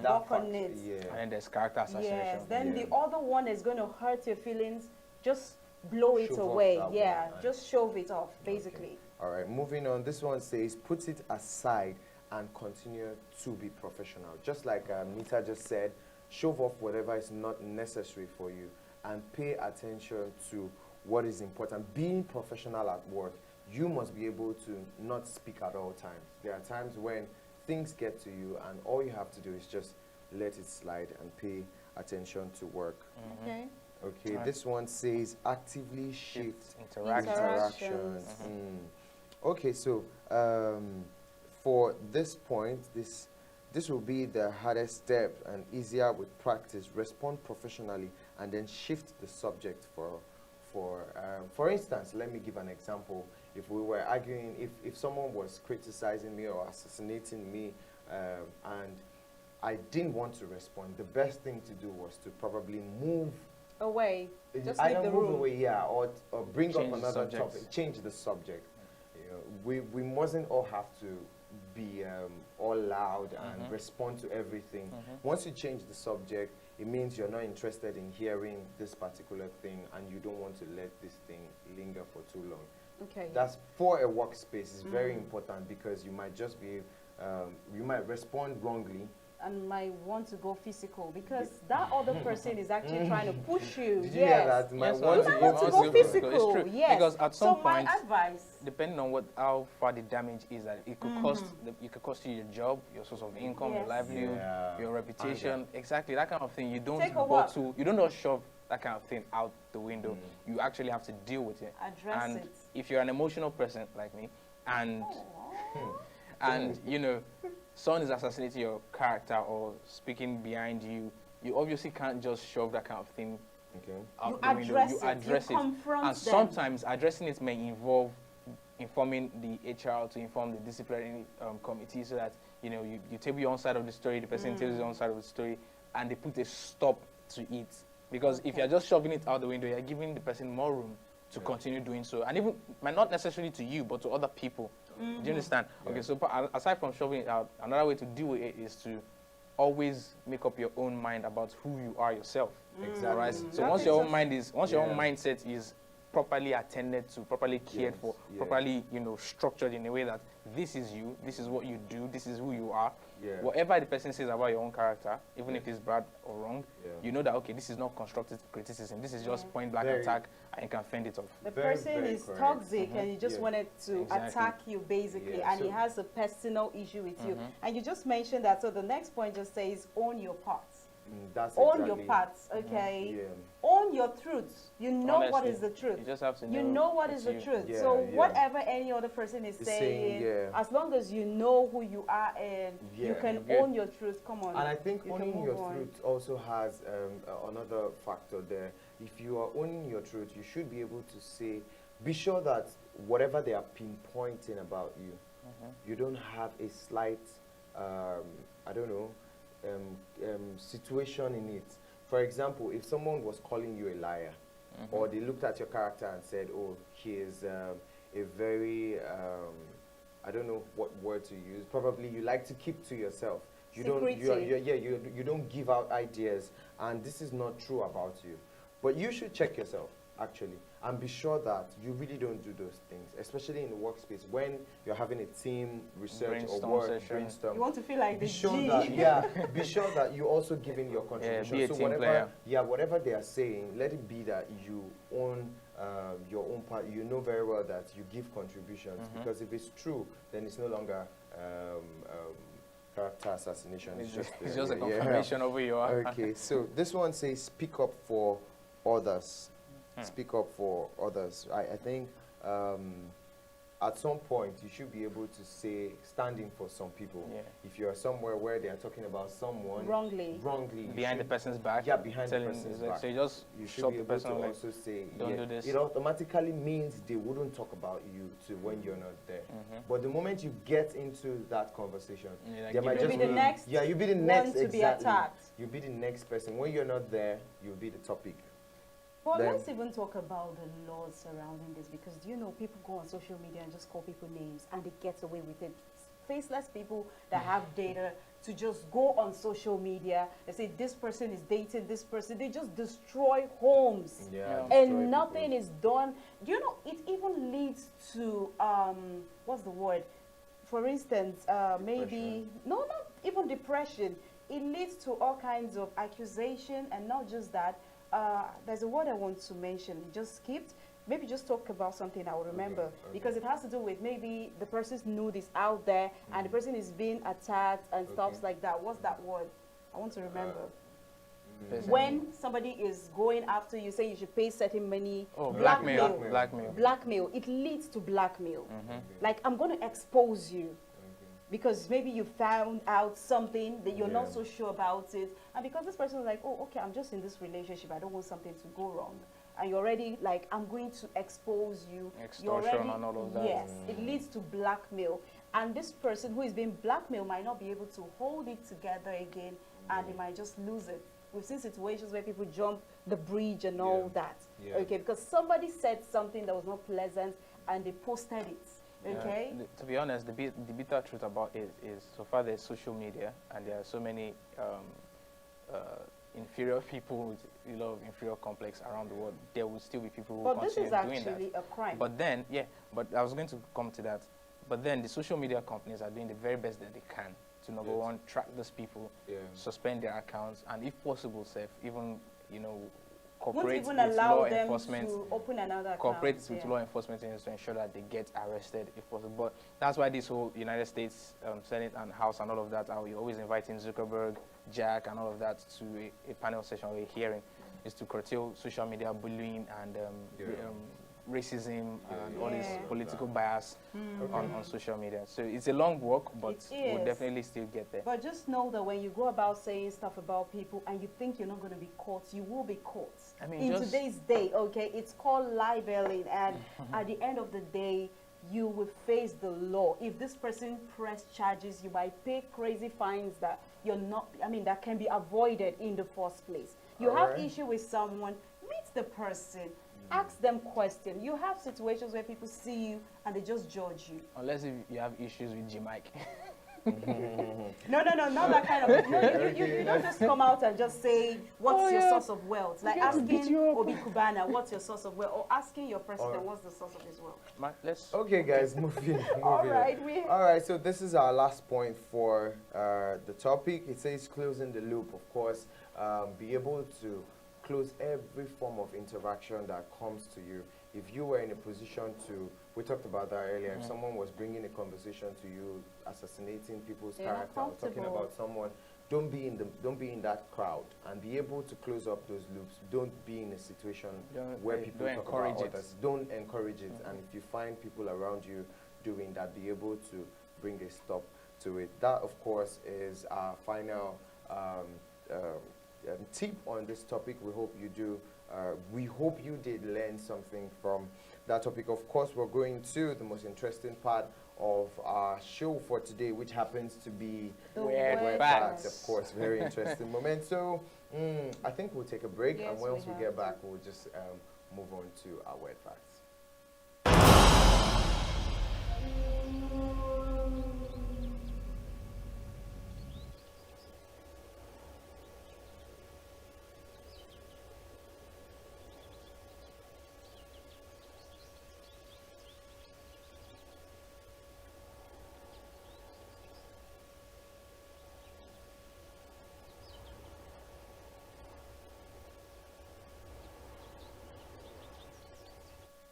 That
on it.
Yeah.
And then there's character assassination.
Yes. Then the other one is going to hurt your feelings. just blow it away. Yeah,
one,
just shove it off, basically.
Okay. All right, moving on. This one says, put it aside and continue to be professional. Just like Nita just said, shove off whatever is not necessary for you and pay attention to what is important. Being professional at work, you must be able to not speak at all times. There are times when things get to you and all you have to do is just let it slide and pay attention to work.
Okay.
Okay, this one says actively shift
interactions.
Okay, so for this point, this will be the hardest step and easier with practice. Respond professionally and then shift the subject for instance, let me give an example. If we were arguing, if someone was criticizing me or assassinating me and I didn't want to respond, the best thing to do was to probably move
away. Just
either
leave the
move
room.
away, yeah, or bring
Change
up another topic, change the subject. You know, we mustn't all have to be all loud and respond to everything. Once you change the subject, it means you're not interested in hearing this particular thing and you don't want to let this thing linger for too long.
Okay.
That's for a workspace is very important because you might just be, you might respond wrongly
and might want to go physical because that other person is actually trying to push you.
Did you hear that?
You
Might
might want to go physical.
It's true.
Yes.
Because at some point,
my advice,
depending on how far the damage is, that it could cost it could cost you your job, your source of income, your livelihood, your reputation, exactly that kind of thing. You don't bottle, you don't just shove that kind of thing out the window. You actually have to deal with it.
Address it.
If you're an emotional person like me, and you know, someone is assassinating your character or speaking behind you, you obviously can't just shove that kind of thing out the window. You address it. And sometimes addressing it may involve informing the HR to inform the disciplinary committee so that, you know, you table your own side of the story, the person tables his own side of the story, and they put a stop to it. Because if you're just shoving it out the window, you're giving the person more room to continue doing so. And even, might not necessarily to you, but to other people. Do you understand? Okay, so aside from shoving it out, another way to deal with it is to always make up your own mind about who you are yourself.
Exactly.
Right? So once your own mindset is properly attended to, properly cared for, properly, you know, structured in a way that this is you, this is what you do, this is who you are. Whatever the person says about your own character, even if it's bad or wrong, you know that, okay, this is not constructive criticism, this is just point blank attack, and you can fend it off.
The person is toxic and he just wanted to attack you, basically, and he has a personal issue with you. And you just mentioned that, so the next point just says, own your parts. Own your parts, okay? Own your truth. You know what is the truth.
You just have to know.
You know what is the truth. So whatever any other person is saying, as long as you know who you are and you can own your truth, come on.
And I think owning your truth also has another factor there. If you are owning your truth, you should be able to say, be sure that whatever they are pinpointing about you, you don't have a slight, I don't know, situation in it. For example, if someone was calling you a liar, or they looked at your character and said, oh, he is a very, I don't know what word to use, probably you like to keep to yourself. You don't give out ideas, and this is not true about you. But you should check yourself, actually, and be sure that you really don't do those things, especially in the workspace when you're having a team research or work brainstorm.
You want to feel like
be sure that, be sure that you also give in your contribution.
Be a
so
team
whatever,
player.
whatever they are saying, let it be that you own your own part. You know very well that you give contributions, because if it's true, then it's no longer character assassination.
It's just a confirmation of who you are.
Okay, so this one says speak up for others. Speak up for others. I think at some point you should be able to say, standing for some people. If you are somewhere where they are talking about someone
wrongly
behind the person's back,
behind the person's back,
so you should be able to
also say,
don't do this.
It automatically means they wouldn't talk about you when you're not there. But the moment you get into that conversation, they might just
be the next
you'll be the next
to be attacked.
You'll be the next person. When you're not there, you'll be the topic.
Well, let's even talk about the laws surrounding this, because do you know people go on social media and just call people names and they get away with it faceless people that have data to just go on social media and say this person is dating this person. They just destroy homes, and nothing is done. You know, it even leads to what's the word? For instance, maybe not even depression. It leads to all kinds of accusation, and not just that. There's a word I want to mention. It just skipped. Maybe just talk about something I will remember, because it has to do with maybe the person's nude is out there and the person is being attacked and stuff like that. What's that word? I want to remember. When somebody is going after you, say you should pay certain money.
Oh, blackmail.
Blackmail. It leads to blackmail. Like, I'm going to expose you. Because maybe you found out something that you're not so sure about it. And because this person is like, oh, okay, I'm just in this relationship, I don't want something to go wrong. And you're already like, I'm going to expose you.
Extortion and all of that.
Yes, it leads to blackmail. And this person who is being blackmailed might not be able to hold it together again, and they might just lose it. We've seen situations where people jump the bridge and all that. Okay, because somebody said something that was not pleasant and they posted it. Okay.
To be honest, the bitter truth about it is so far there's social media, and there are so many inferior people with a lot of inferior complex around the world. There will still be people who continue doing that. But this is actually
a crime.
But then, but I was going to come to that. But then the social media companies are doing the very best that they can to number one, track those people, suspend their accounts, and if possible, even cooperate with law enforcement,
to open another
cooperate with law enforcement to ensure that they get arrested if possible. But that's why this whole United States Senate and House and all of that, we're always inviting Zuckerberg, Jack, and all of that to a panel session or a hearing, is to curtail social media bullying and racism and all this political bias on social media. So it's a long walk, but we'll definitely still get there.
But just know that when you go about saying stuff about people and you think you're not going to be caught, you will be caught. I mean, in today's day, okay, it's called libeling, and at the end of the day, you will face the law. If this person press charges, you might pay crazy fines that you're not, that can be avoided in the first place. You have issue with someone, meet the person. Ask them questions. You have situations where people see you and they just judge you.
Unless if you have issues with G-Mike.
No, not that kind of. No, you don't just come out and just say, what's your source of wealth? Like asking Obi Kubana, what's your source of wealth? Or asking your president, what's the source of his wealth?
Okay, guys, moving.
All
right, so this is our last point for the topic. It says closing the loop. Of course, be able to close every form of interaction that comes to you. If you were in a position to, we talked about that earlier, if someone was bringing a conversation to you, assassinating people's character, or talking about someone, don't be in that crowd, and be able to close up those loops. Don't be in a situation where people talk about others. Don't encourage it. And if you find people around you doing that, be able to bring a stop to it. That, of course, is our final tip on this topic. We hope you do. We hope you did learn something from that topic. Of course, we're going to the most interesting part of our show for today, which happens to be
Weird
Facts. Of course, very interesting moment. So I think we'll take a break, and once we get back, we'll just move on to our Weird Facts.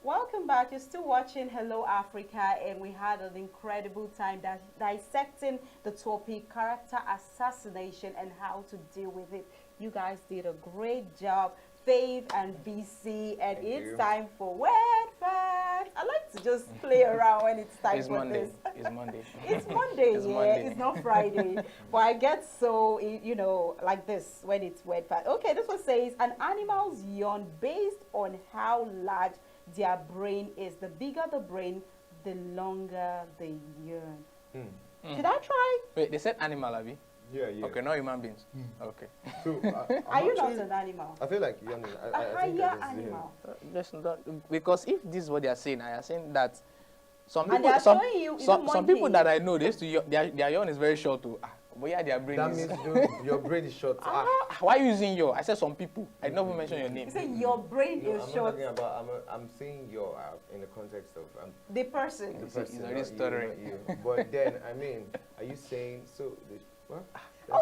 Welcome back. You're still watching Hello Africa, and we had an incredible time dissecting the topic, character assassination, and how to deal with it. You guys did a great job, Faith and BC, and it's time for Weird Facts. I like to just play around when it's time for this.
It's Monday.
It's Monday, it's not Friday. But I get so, like this when it's Weird Facts. Okay, this one says, an animal's yawn based on how large their brain is. The bigger the brain, the longer the yearn. Should I try?
Wait, they said animal, Abby?
Yeah.
Okay, not human beings. Okay.
So,
are you not an animal?
I feel like you're
a higher animal.
Because if this is what they are saying, I are saying that Some
And
people,
they are showing you
some people that I know, their yawn is very short too. But yeah, their brain
that
is...
means your brain is short.
Why are you using your? I said some people. I did not even mention your name.
You say your brain is
I'm
short.
not talking about, I'm saying your in the context of
The person.
the person,
He's
not
already
you,
stuttering.
not you. But then, I mean, are you saying, so, what?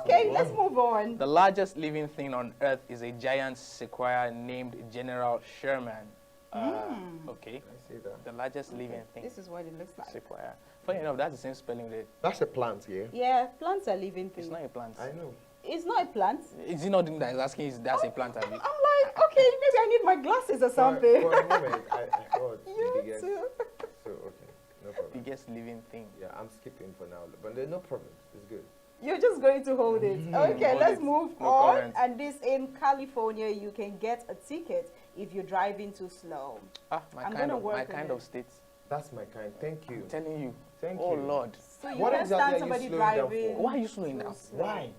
Okay, let's move on.
The largest living thing on Earth is a giant sequoia named General Sherman. Okay.
I see that.
The largest living thing.
This is what it looks like.
Sequoia. Funny enough, that's the same spelling with it.
That's a plant, yeah?
Yeah, plants are living things.
It's not a plant.
I know.
It's not a plant.
Is it not him that is asking if that's a plant?
I'm like, okay, maybe I need my glasses or something.
For a moment, I thought
You
the biggest.
too.
So, okay, no problem.
Biggest living thing.
Yeah, I'm skipping for now, but there's no problem. It's good.
You're just going to hold it. Okay,
Hold
let's
it.
move
No
on.
comment.
And this in California, you can get a ticket if you're driving too slow.
My
I'm
kind
gonna
of
work
my
on
kind
it.
of state.
That's my kind. Thank you.
I'm telling you.
Thank
Oh
you.
Lord.
So you
What
can
exactly are
stand
you
somebody
slowing down
driving.
for?
Why are you slowing
too
down?
slow.
Why?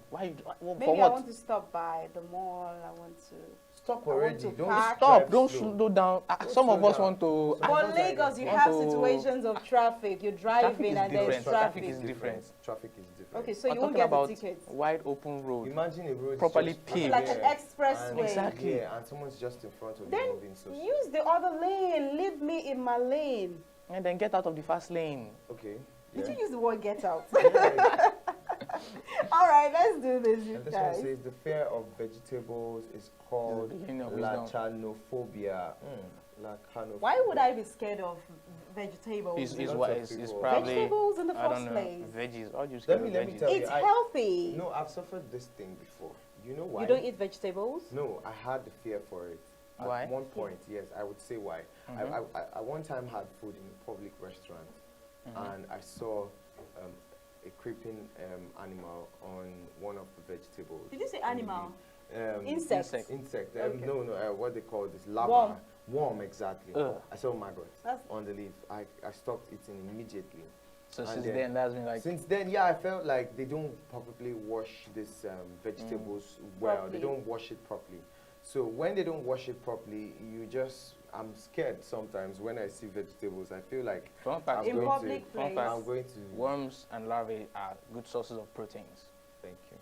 For
Maybe I
what?
want to stop by the mall. I want to.
Stop
I want
already.
to
Don't
park.
Stop!
drive
Don't
slow.
slow down.
Don't
Some of
slow
us
down.
want to.
Some
For
of us are
Lagos, you
want
have
to-
situations of traffic. You're driving and there's
different.
traffic.
Traffic is different.
Traffic is different.
Okay, so
I'm
you won't
talking
get the
about
ticket.
wide open road.
Imagine a road is
Properly
just
paved.
Like an
there,
expressway.
and-
Exactly.
Yeah, and someone's just in front of you
Then
moving so slow.
use the other lane. Leave me in my lane.
And then get out of the fast lane.
Okay.
Did
yeah.
you use the word get out?
Yeah.
All right, let's do this, you
And this one
guys.
says the fear of vegetables is called
The beginning of wisdom.
lachanophobia. Lachanophobia.
Why would I be scared of vegetables?
Is
Lots
what
of
is
people-
probably
Vegetables in the
I don't
first
know
place.
veggies. How do you
Let
scale
me
veggies?
tell you.
It's
I-
healthy.
No, I've suffered this thing before. You know why?
You don't eat vegetables?
No, I had the fear for it.
Why?
At one point, yes, I would say why.
Mhm.
I one time had food in a public restaurant, and I saw a creeping animal on one of the vegetables.
Did you say
on the
animal?
leaf.
Insect.
Insect.
Okay.
No, what they call this lava.
Worm.
Worm, exactly.
Ugh.
I saw, oh my God,
That's-
on the leaf. I stopped eating immediately.
So
And
since
then-
then, that's been like
Since then, yeah, I felt like they don't probably wash this vegetables well. They
Properly.
don't wash it properly. So when they don't wash it properly, I'm scared sometimes when I see vegetables. I feel like
fun fact.
In
going
though,
public
to,
place.
I'm going to.
worms and larvae are good sources of proteins.
Thank you.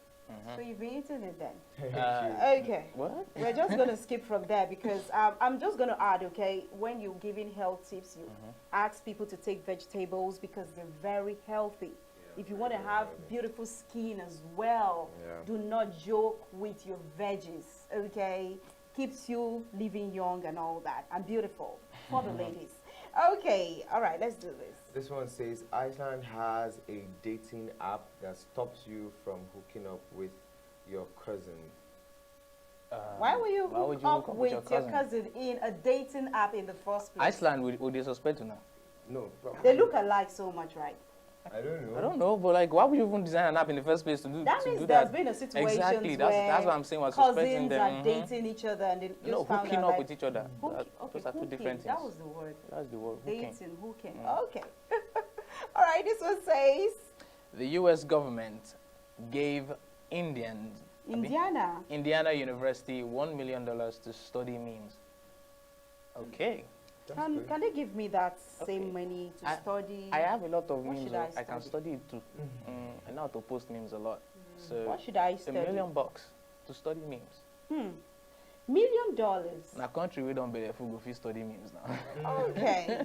So you've been eating it then?
Thank
Uh,
you.
Okay.
What?
We're just going to skip from there because I'm just going to add, okay, when you're giving health tips, you ask people to take vegetables because they're very healthy. If you want to have beautiful skin as well,
Yeah.
do not joke with your veggies, okay? Keeps you living young and all that, and beautiful for the ladies. Okay, all right, let's do this.
This one says Iceland has a dating app that stops you from hooking up with your cousin.
Why were you
why would
hook
you
up
hook up
with
with
your cousin in a dating app in the first place?
Iceland, would they suspect you now?
No,
They look alike so much, right?
I don't know.
I don't know, but like, why would you even design an app in the first place to do
That
to
means
do
there's
that?
been a situation
Exactly,
where
that's what I'm saying. We're suspecting
cousins
them.
are dating each other and they just
No,
found
hooking
out
up
like,
with each other.
okay,
Those are two
hooking,
different
that
things.
was the word.
That's the word. Hooking.
Dating, hooking.
Mm.
Okay. All right, this one says
The U.S. government gave Indiana University $1 million to study memes. Okay.
That's
Can
good.
they give me that same
Okay.
money to
I-
study?
I have a lot of
What
memes.
should I
I can study it too. I know how to post memes a lot. So
What should I
$1
study?
million to study memes.
$1 million.
Na country we don't be there go fit study memes now.
Okay.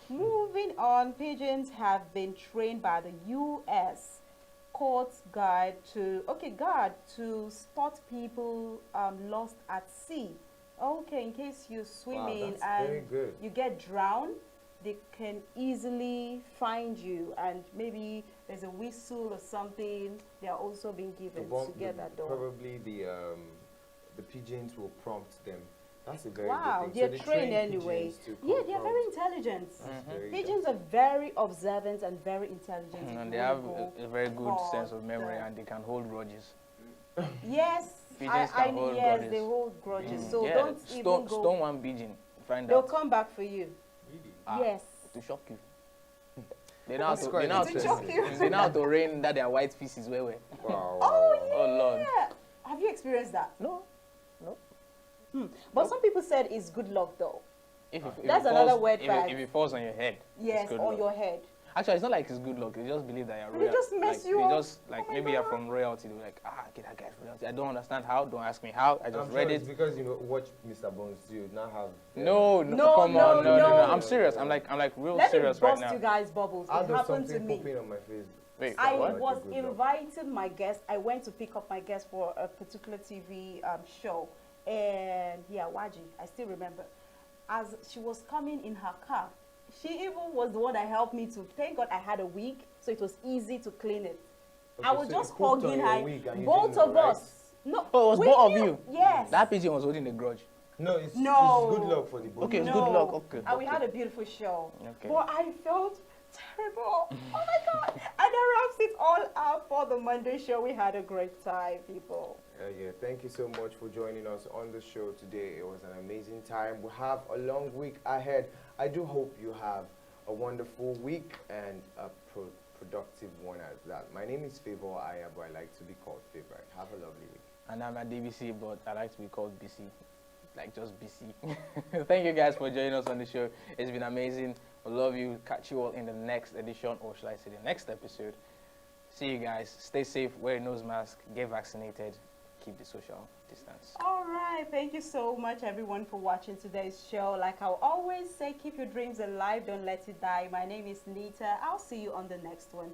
Moving on, pigeons have been trained by the U.S. Coast Guard to spot people lost at sea. Okay, in case you're swimming
that's very
and
good.
you get drowned, they can easily find you, and maybe there's a whistle or something they are also being given to get that done.
Probably the pigeons will prompt them. That's a very
Wow,
good thing.
they're
So they
trained
train
anyway.
pigeons to
Yeah, they're
prompt.
very intelligent.
That's very
Pigeons are very observant and very intelligent.
And
If
they
you
have
wanna go
a very good
for
sense of memory
the-
and they can hold grudges.
Yes,
Pigeons can hold
yes,
grudges.
they hold grudges. So
yeah,
don't even go.
stone one pigeon, find
They'll
out.
come back for you.
Really?
Yes.
To shock you. They know how
That's
to,
quite
they know how
To
to,
shock you.
they know how to rain that their white feces where.
Wow.
Oh yeah.
Oh Lord.
Have you experienced that?
No.
But some people said it's good luck though. That's another word fact.
If it falls on your head.
Yes, on your head.
Actually, it's not like it's good luck. They just believe that you're royal.
They just mess you up.
They just, like, maybe you're from royalty. They're like, get that guy's royalty. I don't understand how. Don't ask me how. I just read it.
It's because, you know, watch Mr. Bones do now have...
No, come on. No. I'm serious. I'm like real serious right now.
Let me bust you guys' bubbles. It happened to me.
Popping on my face.
Wait,
I was inviting my guest. I went to pick up my guest for a particular TV show. And, yeah, Waji, I still remember. As she was coming in her car, she even was the one that helped me to, thank God I had a wig, so it was easy to clean it. Okay, I was just hugging her, both of us. No,
oh, it was both of you?
Yes.
That pigeon was holding a grudge.
No, it's good luck for the both.
Okay, it's good luck, okay.
And we had a beautiful show. Okay. But I felt terrible. Oh my God. And that wraps it all up for the Monday show. We had a great time, people.
Yeah, thank you so much for joining us on the show today. It was an amazing time. We have a long week ahead. I do hope you have a wonderful week and a productive one at that. My name is Favor Aya, but I like to be called Favorite. Have a lovely week.
And I'm at DBC, but I like to be called BC. Like just BC. Thank you guys for joining us on the show. It's been amazing. I love you. Catch you all in the next edition, or should I say the next episode. See you guys. Stay safe. Wear a nose mask. Get vaccinated. Keep the social distance.
All right. Thank you so much, everyone, for watching today's show. Like I always say, keep your dreams alive. Don't let it die. My name is Nita. I'll see you on the next one.